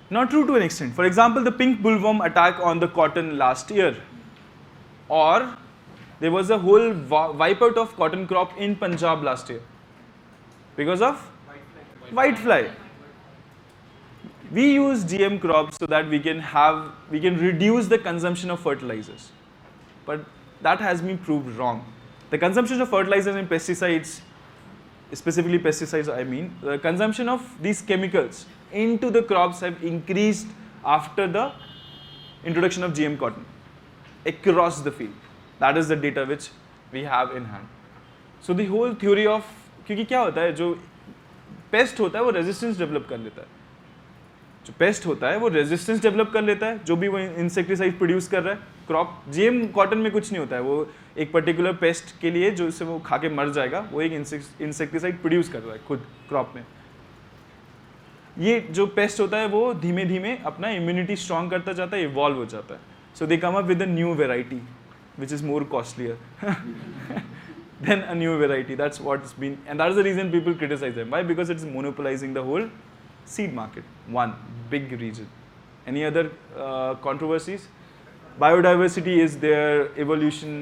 not true to an extent. For example, the pink bollworm attack on the cotton last year, or there was a whole wipeout of cotton crop in Punjab last year because of whitefly. We use GM crops so that we can reduce the consumption of fertilizers, but that has been proved wrong. The consumption of fertilizers and pesticides, specifically pesticides I mean, the consumption of these chemicals into the crops have increased after the introduction of GM cotton across the field. That is the data which we have in hand. So the whole theory of, क्योंकि क्या होता है, जो paste होता है वो resistance develop कर लेता है, जो पेस्ट होता है वो रेजिस्टेंस डेवलप कर लेता है, जो भी वो इंसेक्टिसाइड प्रोड्यूस कर रहा है क्रॉप. जीएम कॉटन में कुछ नहीं होता है, वो एक पर्टिकुलर पेस्ट के लिए जो उससे वो खा के मर जाएगा वो एक इंसेक्टिसाइड प्रोड्यूस कर रहा है खुद क्रॉप में. ये जो पेस्ट होता है वो धीमे धीमे अपना इम्यूनिटी स्ट्रॉन्ग करता जाता है, इवॉल्व हो जाता है. So they come up with a new variety which is more costlier than a new variety. That's what's been, and that is the reason people criticize them. Why? Because it's monopolizing the whole seed market. One big reason. Any other controversies? Biodiversity is their evolution.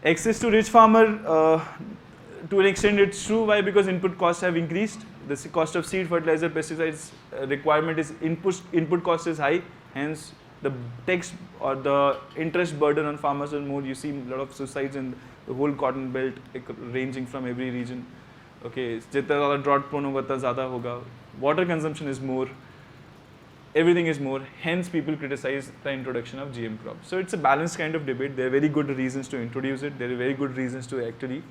Access to rich farmer, to an extent it's true. Why? Because input costs have increased. The cost of seed, fertilizer, pesticides requirement is input cost is high. Hence, the tax or the interest burden on farmers is more. You see a lot of suicides in the whole cotton belt, ranging from every region. Okay, जितना ज़्यादा drought prone होगा उतना ज़्यादा होगा. Water consumption is more. Everything is more. Hence, people criticize the introduction of GM crops. So it's a balanced kind of debate. There are very good reasons to introduce it. There are very good reasons to actually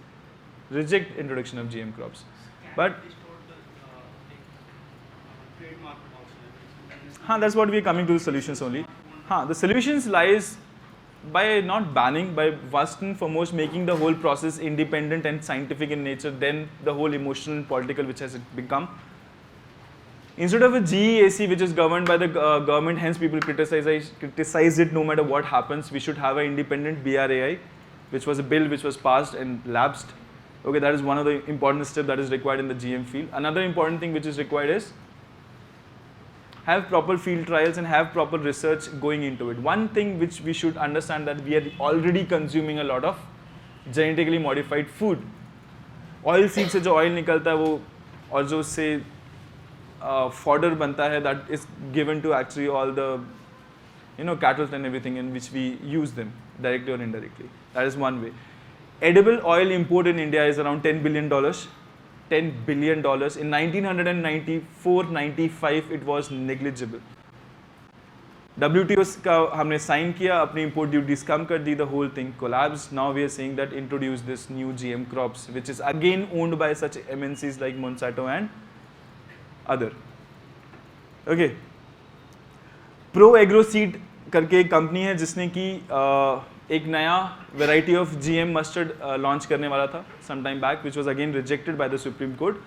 reject introduction of GM crops. But trademark also. That's what we are coming to the solutions only. The solutions lies by not banning, by first and foremost making the whole process independent and scientific in nature, then the whole emotional and political which has become. Instead of a GEAC which is governed by the government, hence people criticize it no matter what happens, we should have an independent BRAI, which was a bill which was passed and lapsed. Okay, that is one of the important steps that is required in the GM field. Another important thing which is required is have proper field trials and have proper research going into it. One thing which we should understand that we are already consuming a lot of genetically modified food. Oil seed से जो oil निकलता है वो और जो उससे fodder बनता है, that is given to actually all the cattle and everything in which we use them directly or indirectly. That is one way. Edible oil import in India is around $10 billion. $10 billion. In 1994-95 it was negligible. WTO का हमने sign किया, अपनी import duties कम कर दी, the whole thing collapsed. Now we are saying that introduce this new GM crops, which is again owned by such MNCs like Monsanto and other. Okay. Pro Agro Seed करके एक company है जिसने की एक नया variety of GM mustard launch करने वाला था some time back, which was again rejected by the Supreme Court.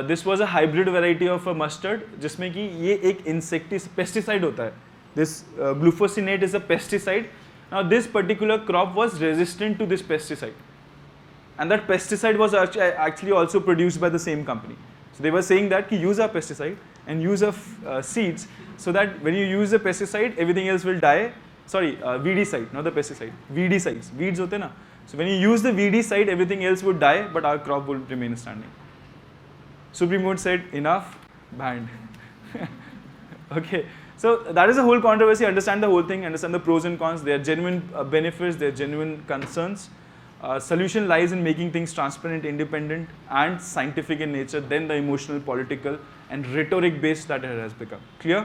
This was a hybrid variety of a mustard जिसमें कि ये एक pesticide होता है. This glufosinate is a pesticide. Now this particular crop was resistant to this pesticide, and that pesticide was actually also produced by the same company. So they were saying that ki use a pesticide and use of seeds, so that when you use the pesticide, everything else will die. Sorry, VD-side, not the pesticide. VD-sides, weeds होते ना. So when you use the VD-side, everything else would die, but our crop will remain standing. Supreme Court said enough, banned. Okay, so that is the whole controversy. Understand the whole thing, understand the pros and cons. There are genuine benefits, there are genuine concerns. Solution lies in making things transparent, independent, and scientific in nature, then the emotional, political, and rhetoric based that it has become. Clear?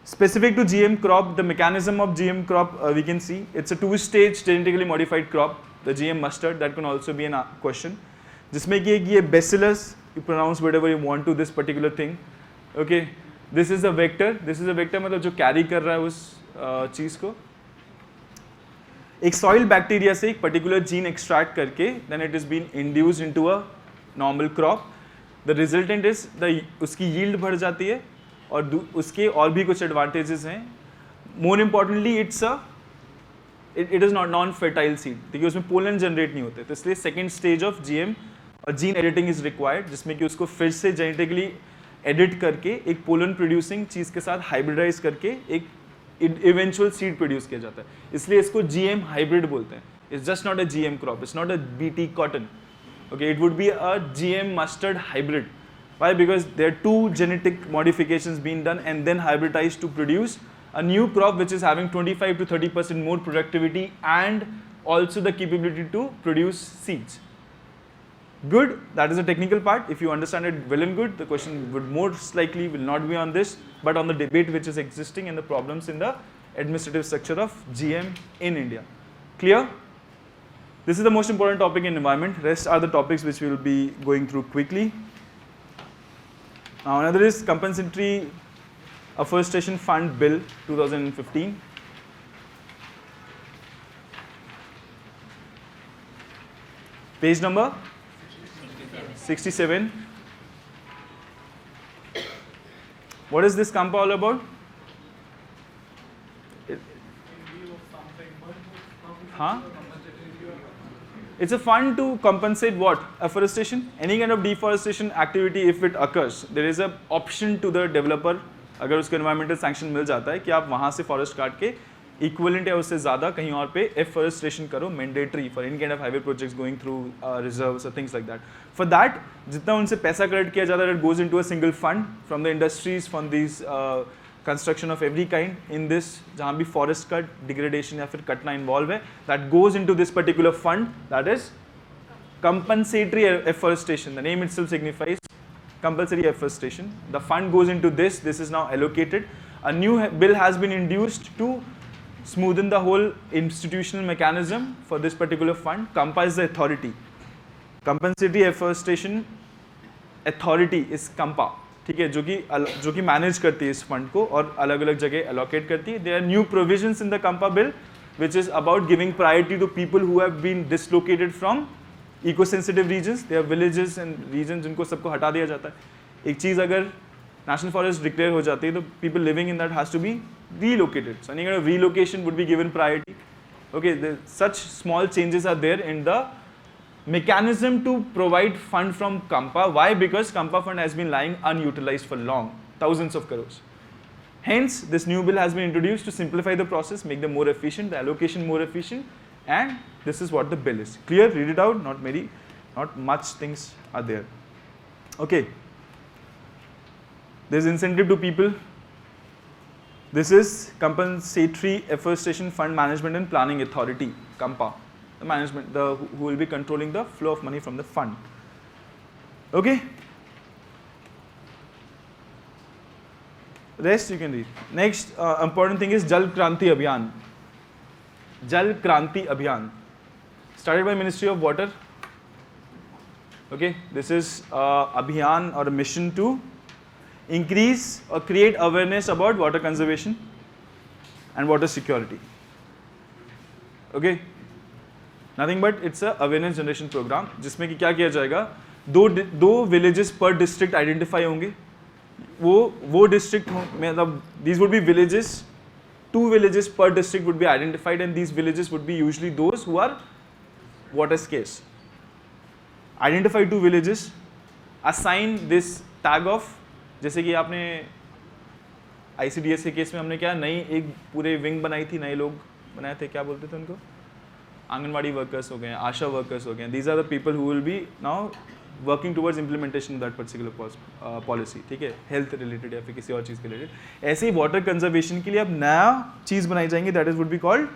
Specific to GM crop, the mechanism of GM crop we can see. It's a two-stage genetically modified crop, the GM mustard. That can also be a question. जिसमें कि ये bacillus, you pronounce whatever you want to this particular thing. Okay, this is a vector. This is a vector मतलब जो carry कर रहा है उस चीज़ को. एक soil bacteria से एक particular gene extract करके, then it is being induced into a normal crop. The resultant is उसकी yield बढ़ जाती है और उसके और भी कुछ advantages हैं. More importantly, it is not non-fertile seed. देखिए उसमें pollen generate नहीं होते, तो इसलिए second stage of GM और gene editing is required, जिसमें कि उसको फिर से genetically edit करके एक pollen producing चीज़ के साथ hybridize करके एक eventual seed produce किया जाता है. इसलिए इसको GM hybrid बोलते हैं. It's just not a GM crop. It's not a BT cotton. Okay, it would be a GM mustard hybrid. Why? Because there are two genetic modifications being done and then hybridized to produce a new crop which is having 25 to 30% more productivity and also the capability to produce seeds. Good, that is the technical part. If you understand it well and good, the question would most likely will not be on this, but on the debate which is existing and the problems in the administrative structure of GM in India. Clear? This is the most important topic in environment. Rest are the topics which we will be going through quickly. Now another is Compensatory Afforestation Fund Bill 2015. Page number 67. What is this CAMPA all about? It's a fund to compensate what? Afforestation? Any kind of deforestation activity if it occurs. There is an option to the developer, अगर उसको environmental sanction मिल जाता है कि आप वहाँ से forest काट के equivalent या उससे ज़्यादा कहीं और पे afforestation करो, mandatory for any kind of highway projects going through reserves or things like that. For that, जितना उनसे पैसा collect किया जाता है, it goes into a single fund from the industries, from these construction of every kind in this, जहाँ भी forest cut, degradation या फिर कटना involve है, that goes into this particular fund, that is compensatory afforestation. The name itself signifies compulsory afforestation. The fund goes into this. This is now allocated. A new bill has been introduced to smoothen the whole institutional mechanism for this particular fund. CAMPA is the authority. Compensatory Afforestation Authority is CAMPA. ठीक है, जो कि manage करती है इस fund को और अलग अलग जगह एलोकेट करती है. There are new provisions in the CAMPA bill which is about giving priority to people who have been dislocated from eco-sensitive regions. There are villages and regions जिनको सबको हटा दिया जाता है. एक चीज़ अगर national forest declare हो जाती है तो people living in that has to be relocated. So any kind of relocation would be given priority. Okay, such small changes are there in the mechanism to provide fund from Kampa. Why? Because Kampa fund has been lying unutilized for long, thousands of crores. Hence, this new bill has been introduced to simplify the process, make them more efficient, the allocation more efficient, and this is what the bill is. Clear? Read it out. Not much things are there. Okay. There is incentive to people. This is Compensatory Afforestation Fund Management and Planning Authority, Kampa, the management, who will be controlling the flow of money from the fund. Okay. Rest you can read. Next important thing is Jal Kranti Abhiyan. Jal Kranti Abhiyan, started by Ministry of Water. Okay, this is abhiyan or a mission to increase or create awareness about water conservation and water security. Okay, nothing but it's a awareness generation program जिसमें कि क्या किया जाएगा, दो villages per district identify होंगे. वो district मतलब these would be villages, 2 villages per district would be identified, and these villages would be usually those who are water scarce. Identify 2 villages, assign this tag of, जैसे कि आपने ICDS के case में हमने क्या नई एक पूरे विंग बनाई थी, नए लोग बनाए थे, क्या बोलते थे उनको, आंगनवाड़ी वर्कर्स हो गए, आशा वर्कर्स हो गए. These are the people who will be now working towards implementation of that particular policy. ठीक है, हेल्थ रिलेटेड या फिर किसी और चीज़ के रिलेटेड. ऐसे ही वाटर कंजर्वेशन के लिए अब नया चीज़ बनाई जाएंगी, that is would be called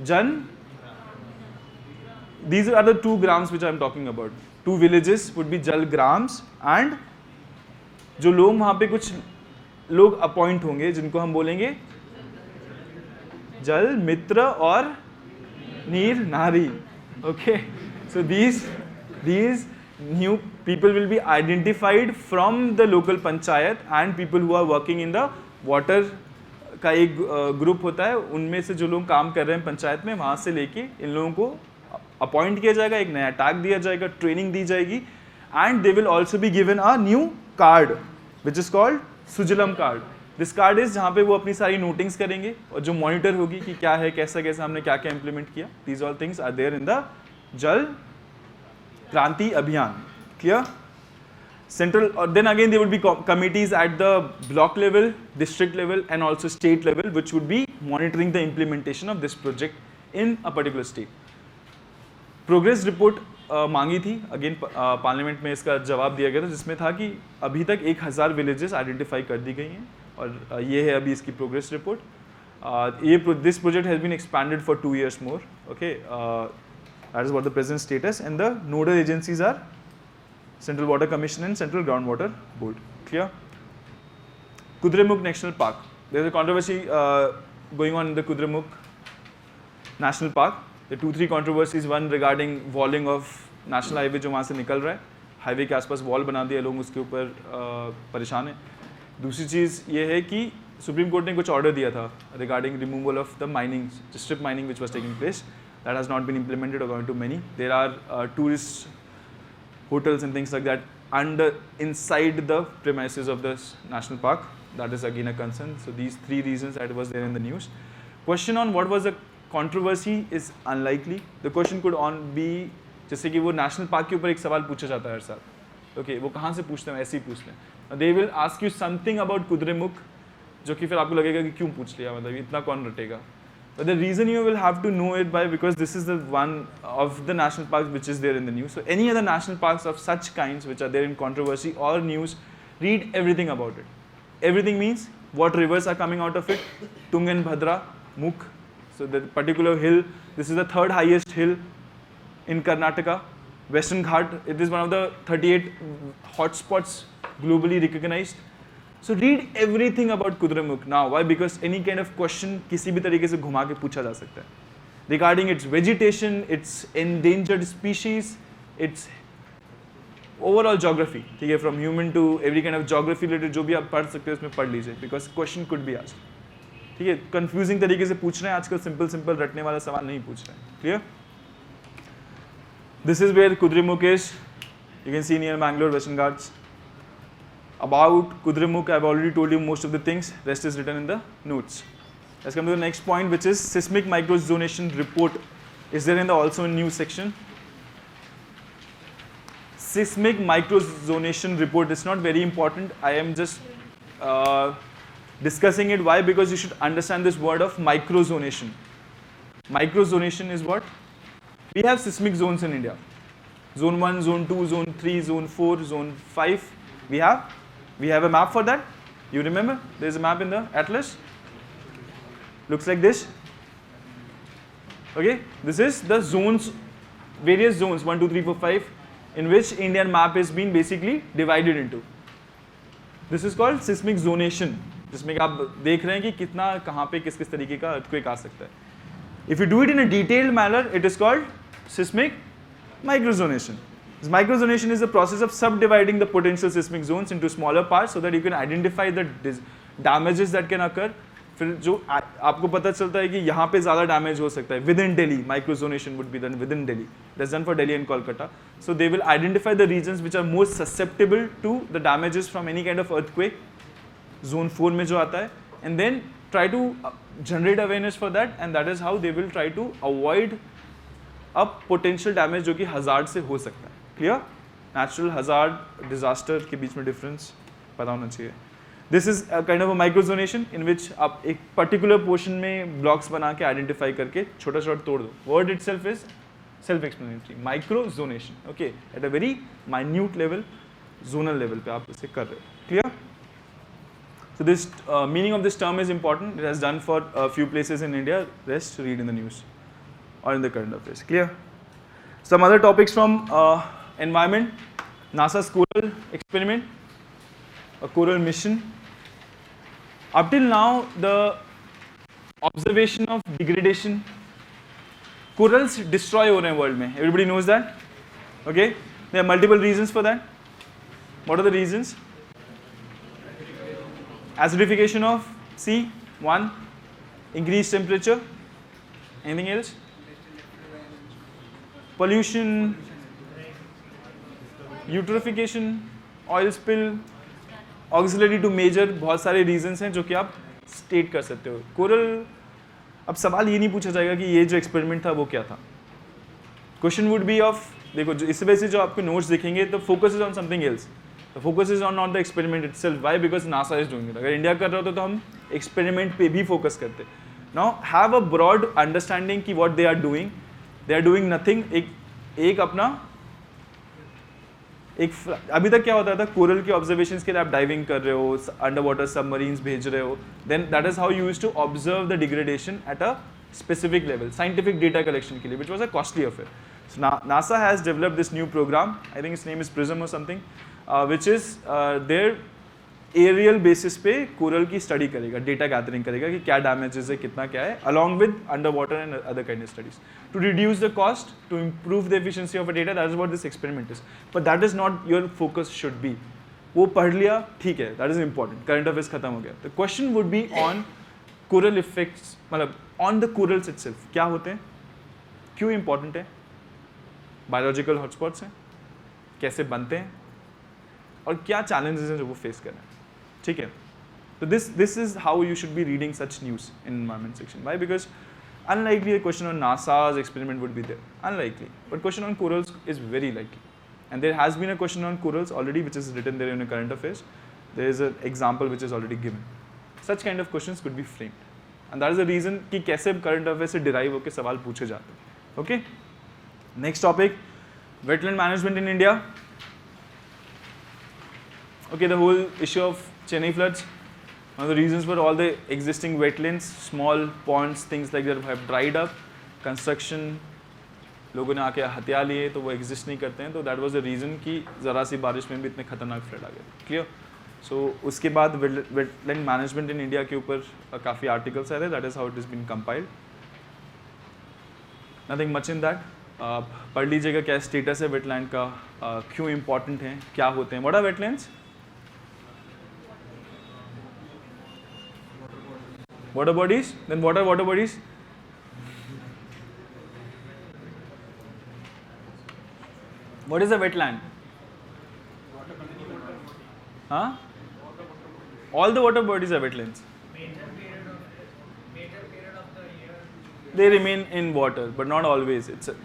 जन. These are the 2 grams which I am talking about. 2 villages would be Jal grams, and जो लोग वहाँ पे कुछ लोग अपॉइंट होंगे जिनको हम बोलेंगे जल मित्र और नीर नारी. Okay, so these new people will be identified from the local panchayat, and people who are working in the water का एक ग्रुप होता है, उनमें से जो लोग काम कर रहे हैं पंचायत में, वहाँ से लेके इन लोगों को अपॉइंट किया जाएगा, एक नया टैग दिया जाएगा, ट्रेनिंग दी जाएगी, and they will also be given a new card which is called Sujalam card. This card is जहाँ पे वो अपनी सारी नोटिंग्स करेंगे और जो मॉनिटर होगी कि क्या है, कैसा कैसा हमने क्या क्या इंप्लीमेंट किया. These all things are there in the Jal Kranti Abhiyan. Clear? Central, or then again there would be committees at the block level, district level, and also state level, which would be monitoring the implementation of this project in a particular state. Progress report मांगी थी, again parliament में इसका जवाब दिया गया था, जिसमें था कि अभी तक 1000 विलेजेस आइडेंटिफाई कर दी गई हैं, और ये है अभी इसकी progress report. This project has been expanded for 2 years more. Okay. That is what the present status, and the nodal agencies are Central Water Commission and Central Groundwater Board. Clear? Kudremukh National Park. There is a controversy going on in the Kudremukh National Park. There are 2-3 controversies. One regarding walling of national highway जो वहाँ से निकल रहा है, highway के आसपास wall बना दिया, लोग उसके ऊपर परेशान हैं. दूसरी चीज़ ये है कि सुप्रीम कोर्ट ने कुछ ऑर्डर दिया था regarding removal of the mining, strip mining which was taking place. That has not been implemented according to many. There are tourist hotels and things like that inside the premises of this national park. That is again a concern. So these 3 reasons that was there in the news. Question on what was the controversy is unlikely. The question could be जैसे कि वो national park के ऊपर एक सवाल पूछा जाता है हर साल. Okay, वो कहाँ से पूछते हैं, ऐसे ही पूछ लें. They will ask you something about Kudremukh, जो कि फिर आपको लगेगा कि क्यों पूछ लिया, मतलब इतना कौन रटेगा. But the reason you will have to know it by, because this is the one of the national parks which is there in the news. So any other national parks of such kinds which are there in controversy or news, read everything about it. Everything means what rivers are coming out of it. Tunganbhadra, Mukh. So the particular hill, this is the 3rd highest hill in Karnataka. Western Ghat, it is one of the 38 hotspots globally recognized. So read everything about Kudremukh now. Why? Because any kind of question किसी भी तरीके से घुमा के पूछा जा सकता है. Regarding its vegetation, its endangered species, its overall geography, ठीक है, from human to every kind of geography related जो भी आप पढ़ सकते हो उसमें पढ़ लीजिए, because question could be asked, ठीक है। कंफ्यूजिंग तरीके से पूछ रहे हैं आजकल, सिंपल सिंपल रटने वाला सवाल नहीं पूछ रहे हैं, clear. This is where Kudremukh you can see near Bangalore, Western Ghats. About Kudremukh, I've already told you most of the things, rest is written in the notes. Let's come to the next point, which is seismic microzonation report. Is there in the also new section? Seismic microzonation report is not very important. I am just discussing it. Why? Because you should understand this word of microzonation. Microzonation is what? We have seismic zones in India. Zone 1, Zone 2, Zone 3, Zone 4, Zone 5. We have a map for that. You remember? There is a map in the atlas. Looks like this. Okay, this is the zones, various zones 1, 2, 3, 4, 5, in which Indian map is being basically divided into. This is called seismic zonation, जिसमें आप देख रहे हैं कि कितना कहाँ पे किस किस तरीके का earthquake आ सकता है. If you do it in a detailed manner, it is called seismic microzonation. This microzonation is the process of subdividing the potential seismic zones into smaller parts so that you can identify the damages that can occur. फिर जो आपको पता चलता है कि यहाँ पे ज़्यादा डैमेज हो सकता है within Delhi, microzonation would be done within Delhi. It is done for Delhi and Kolkata. So they will identify the regions which are most susceptible to the damages from any kind of earthquake, zone 4 में जो आता है, and then try to generate awareness for that, and that is how they will try to avoid अब potential damage जो कि hazard से हो सकता है. क्लियर? नेचुरल हजार्ड, डिजास्टर के बीच में डिफरेंस पता होना चाहिए. This is kind of a microzonation in which आप एक पर्टिकुलर पोर्शन में ब्लॉक्स बना के आइडेंटिफाई करके छोटा छोटा तोड़ दो. Word itself is self explanatory, microzonation. Okay, at a very minute level, zonal level पे आप इसे कर रहे हो. Clear? So this meaning of this term is important. It has done for a few places in India. Rest read in the news or in the current affairs. Clear? Some other topics from environment. NASA's coral experiment, a coral mission. Up till now, the observation of degradation. Corals destroy over the world. Mein. Everybody knows that. Okay? There are multiple reasons for that. What are the reasons? Acidification of sea, 1. Increased temperature. Anything else? Pollution, eutrophication, oil spill, auxiliary to major. बहुत सारे reasons हैं जो कि आप state कर सकते हो. Coral, अब सवाल ये नहीं पूछा जाएगा कि ये जो experiment था वो क्या था. Question would be of, देखो इस वजह से जो आपको notes दिखेंगे तो focus is on something else. The focus is on not the experiment itself. Why? Because NASA is doing it. अगर इंडिया कर रहा होता तो हम experiment पे भी focus करते. Now have a broad understanding कि what they are doing. They are doing nothing. एक अपना अभी तक क्या होता था, कोरल के ऑब्जर्वेशंस के लिए आप डाइविंग कर रहे हो, अंडर वाटर सबमरीन्स भेज रहे हो, then that is how you used to observe the degradation at a specific level, scientific data collection के लिए, which was a costly affair. So NASA has developed this new program. I think its name is PRISM or something. Which is their aerial basis पे coral की study करेगा, data gathering करेगा कि क्या damages है, कितना क्या है, along with underwater and other kind of studies to reduce the cost, to improve the efficiency of a data. That is what this experiment is. But that is not your focus should be. वो पढ़ लिया ठीक है, that is important. Current affairs खत्म हो गया. The question would be on coral effects, मतलब on the corals itself. क्या होते हैं, क्यों important है, बायोलॉजिकल हॉटस्पॉट्स हैं, कैसे बनते हैं, और क्या चैलेंजेस हैं जो वो फेस कर रहे हैं. ठीक है, तो this is how you should be reading such news in environment section. Why? Because unlikely a question on NASA's experiment would be there, unlikely, but question on corals is very likely, and there has been a question on corals already which is written there in a current affairs. There is an example which is already given. Such kind of questions could be framed, and that is the reason कि कैसे current affairs से derive होकर सवाल पूछे जाते हैं. Okay, next topic, wetland management in India. Okay, the whole issue of Chennai floods. One of the reasons for all the existing wetlands, small ponds, things like that have dried up. Construction, लोगों ने आके हथिया लिए तो वो exist नहीं करते हैं, तो that was the reason कि ज़रा सी बारिश में भी इतने खतरनाक फ्लड आ गए. Clear? So उसके बाद wetland management in India के ऊपर काफ़ी articles आए थे. That is how it has been compiled. Nothing much in that. आप पढ़ लीजिएगा क्या स्टेटस है वेटलैंड का, क्यों इम्पॉर्टेंट है, क्या होते हैं. What are wetlands? Water bodies? Then what are water bodies? What is a wetland? Huh? All the water bodies are wetlands. They remain in water, but not always. It's a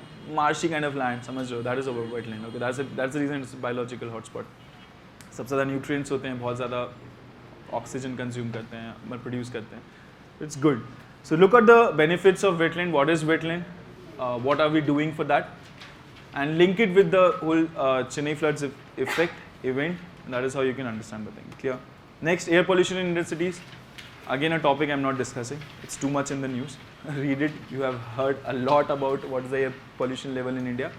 marshy kind of land. समझ लो, that is a wetland. Okay, that's the reason it's a biological hotspot. सबसे ज़्यादा nutrients होते हैं, बहुत ज़्यादा oxygen consume करते हैं, produce करते हैं. It's good. So look at the benefits of wetland. What is wetland? What are we doing for that? And link it with the whole Chennai floods effect event. And that is how you can understand the thing. Clear? Next, air pollution in Indian cities. Again, a topic I'm not discussing. It's too much in the news. Read it. You have heard a lot about what is the air pollution level in India.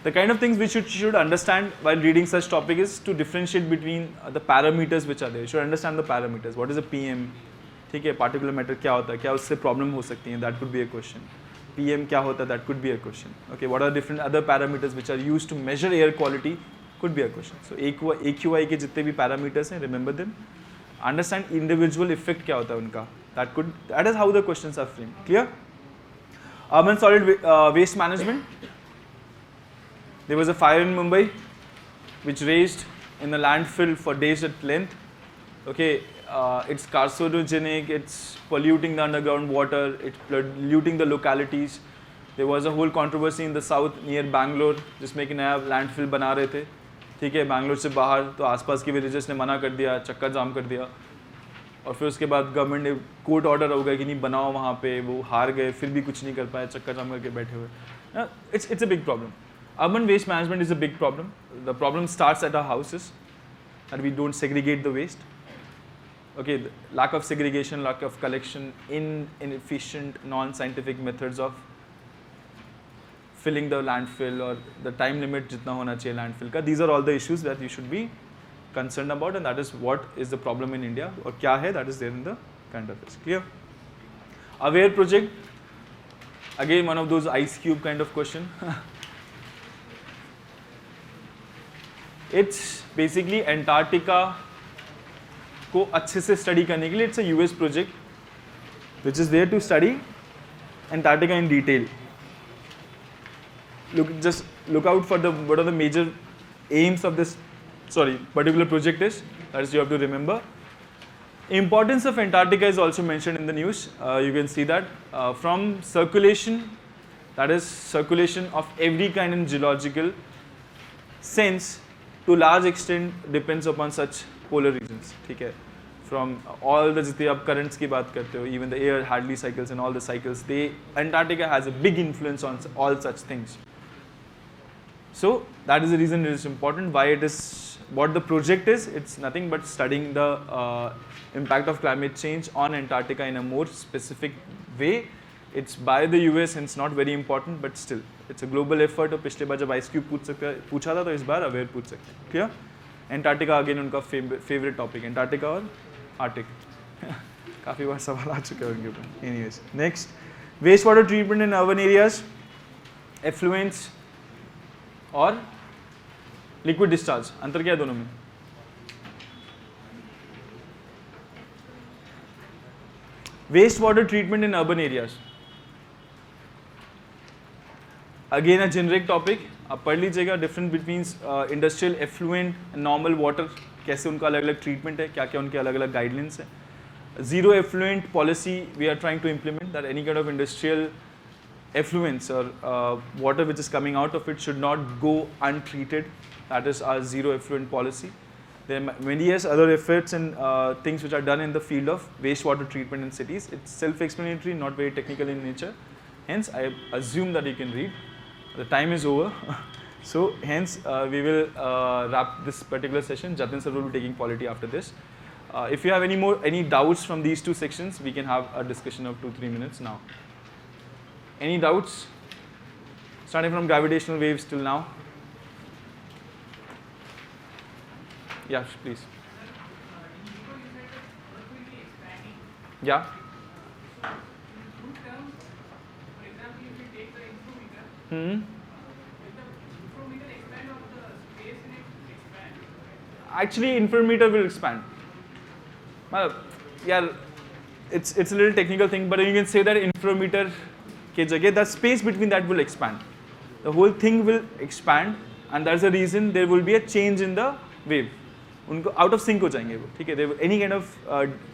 The kind of things we should understand while reading such topic is to differentiate between the parameters which are there. You should understand the parameters. What is a PM? ठीक है, particular matter क्या होता है, क्या उससे problem हो सकती है, that could be a question. PM क्या होता है, that could be a question. Okay, what are different other parameters which are used to measure air quality, could be a question. So AQI के जितने भी parameters हैं, remember them. Understand individual effect क्या होता है उनका. That is how the questions are framed. Clear? Urban solid waste management. There was a fire in Mumbai which raged in the landfill for days at length. Okay, it's carcinogenic, it's polluting the underground water, it's polluting the localities. There was a whole controversy in the south near Bangalore जिसमें कि नया landfill बना रहे थे. ठीक है, बैंगलोर से बाहर, तो आसपास के विलेजेस ने मना कर दिया, चक्का जाम कर दिया, और फिर उसके बाद गवर्नमेंट ने कोर्ट ऑर्डर हो गया कि नहीं बनाओ वहाँ पे, वो हार गए, फिर भी कुछ नहीं कर पाए, चक्का जाम करके बैठे हुए. It's a big problem. Urban waste management is a big problem. The problem starts at our houses, that we don't segregate the waste. Okay, the lack of segregation, lack of collection, inefficient, non-scientific methods of filling the landfill or the time limit जितना होना चाहिए landfill का. These are all the issues that you should be concerned about, and that is what is the problem in India, और क्या है, that is there in the kind of list. Clear? Aware project, again one of those ice cube kind of question. It's basically Antarctica को अच्छे से study करने के लिए, it's a US project which is there to study Antarctica in detail. Just look out for what are the major aims of this particular project is. That is, you have to remember. Importance of Antarctica is also mentioned in the news. You can see that from circulation, that is circulation of every kind in geological sense, to large extent depends upon such polar regions. ठीक है, from all the जितने आप currents की बात करते हो, even the air Hadley cycles and all the cycles, Antarctica has a big influence on all such things. So that is the reason it is important. Why it is, what the project is, it's nothing but studying the impact of climate change on Antarctica in a more specific way. It's by the US and it's not very important, but still it's a global effort. और पिछले बार जब ice cube पूछा था तो इस बार aware पूछ सकते हैं. Clear? Antarctica अगेन उनका फेवरेट टॉपिक, Antarctica और आर्टिक. काफ़ी बार सवाल आ चुके हैं उनके ऊपर. Anyways, next, waste water treatment in urban areas, effluents और लिक्विड डिस्चार्ज. अंतर क्या है दोनों में? Waste water treatment in urban areas, again a generic topic. आप पढ़ लीजिएगा difference between industrial effluent and normal water, कैसे उनका अलग अलग ट्रीटमेंट है, क्या क्या उनके अलग अलग गाइडलाइंस है. Zero effluent policy we are trying to implement, that any kind of industrial effluents or water which is coming out of it should not go untreated. That is our zero effluent policy. There are many other efforts and things which are done in the field of wastewater treatment in cities. It's self-explanatory, not very technical in nature. Hence, I assume that you can read. The time is over. So, hence, we will wrap this particular session. Jatin sir will be taking polity after this. If you have any doubts from these two sections, we can have a discussion of 2-3 minutes now. Any doubts? Starting from gravitational waves till now. Yeah, please. Yeah. For example, if you take the inflometer, Actually, inframeter will expand. Yeah, it's a little technical thing, but you can say that inframeter ke jagah, the space between that will expand. The whole thing will expand, and that's the reason there will be a change in the wave. उनको out of sync हो जाएंगे वो, ठीक है? Any kind of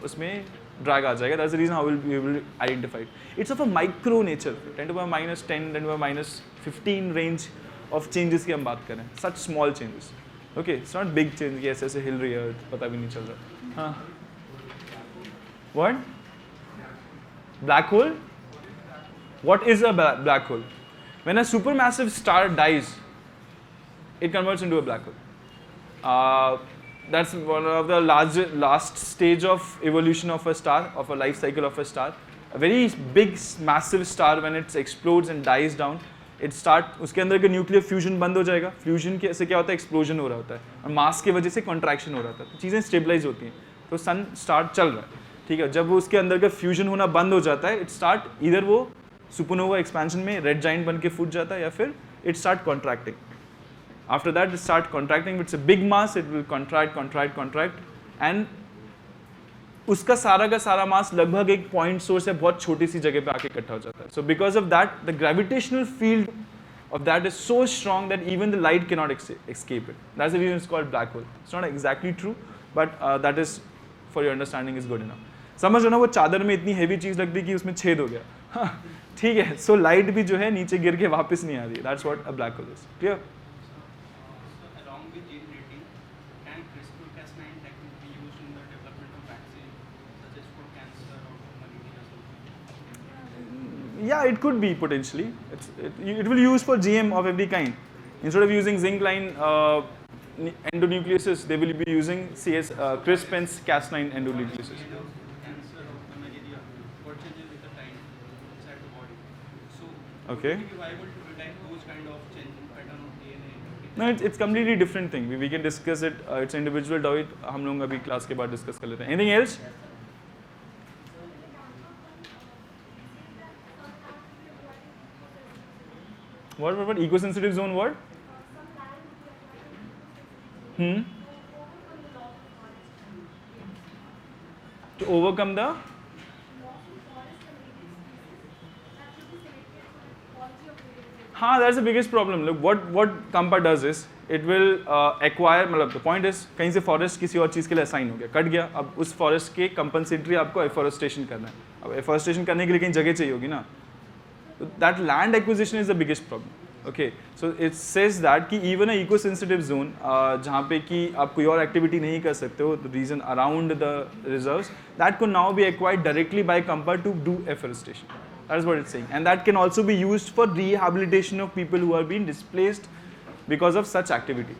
उसमें drag आ जाएगा. That's the reason how we'll be able to identify it. It's of a micro nature, 10 to the minus 10, 10 to the minus 15 range of changes की हम बात करें. Such small changes. Okay, it's not big change. Yes, ऐसे हिल रही है, पता भी नहीं चल रहा. हाँ. What? Black hole? What is a black hole? When a supermassive star dies, it converts into a black hole. That's one of the last stage of evolution of a star, of a life cycle of a star. A very big, massive star, when it explodes and dies down, उसके अंदर का nuclear fusion बंद हो जाएगा. Fusion के से क्या होता है, एक्सप्लोजन हो रहा होता है, और मास की वजह से कॉन्ट्रैक्शन हो रहा था, तो चीज़ें स्टेबलाइज होती हैं. तो सन स्टार चल रहा है, ठीक है. जब वो उसके अंदर का फ्यूजन होना बंद हो जाता है, इट स्टार्ट इधर वो सुपरनोवा एक्सपेंशन में रेड जाइंट बन के फूट जाता है, या फिर it start contracting. After that, it starts contracting. It's a big mass. It will contract, and उसका सारा का सारा मास लगभग एक पॉइंट सोर्स है, बहुत छोटी सी जगह पे आके इकट्ठा हो जाता है. So because of that, the gravitational field of that is so strong that even the light cannot escape it. That's the reason it's called black hole. It's not exactly true, but that is, for your understanding, is good enough. समझ रहे हो ना, वो चादर में इतनी heavy चीज लगती कि उसमें छेद हो गया. ठीक है. So light भी जो है नीचे गिर के वापस नहीं आ रही. That's what a black hole is. Clear? Yeah, it could be potentially. It will use for GM of every kind. Instead of using zinc line endonucleases, they will be using CRISP and Cas9 endonucleases. Okay. No, it's completely different thing. We can discuss it. It's individual DOIT. हम लोग अभी class के बाद discuss कर लेते हैं. Anything else? What? Eco-sensitive zone what? To overcome the? That's the biggest problem. Look, what Kampa does is, it will acquire, मतलब the point is, कहीं से forest किसी और चीज़ के लिए assign हो गया, कट गया, अब उस forest के compensatory आपको afforestation करना है. अब afforestation करने के लिए कहीं जगह चाहिए होगी ना. That land acquisition is the biggest problem. Okay, so it says that कि even a eco-sensitive zone, जहाँ पे कि आप कोई और activity नहीं कर सकते हो, the region around the reserves, that could now be acquired directly by Kampa to do afforestation. That is what it's saying, and that can also be used for rehabilitation of people who are being displaced because of such activity.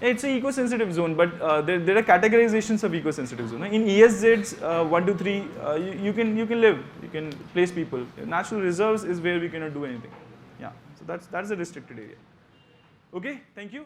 It's an eco-sensitive zone, but there are categorizations of eco-sensitive zone. In ESZs 1 to 3, you can live, you can place people. Natural reserves is where we cannot do anything. Yeah, so that's a restricted area. Okay, thank you.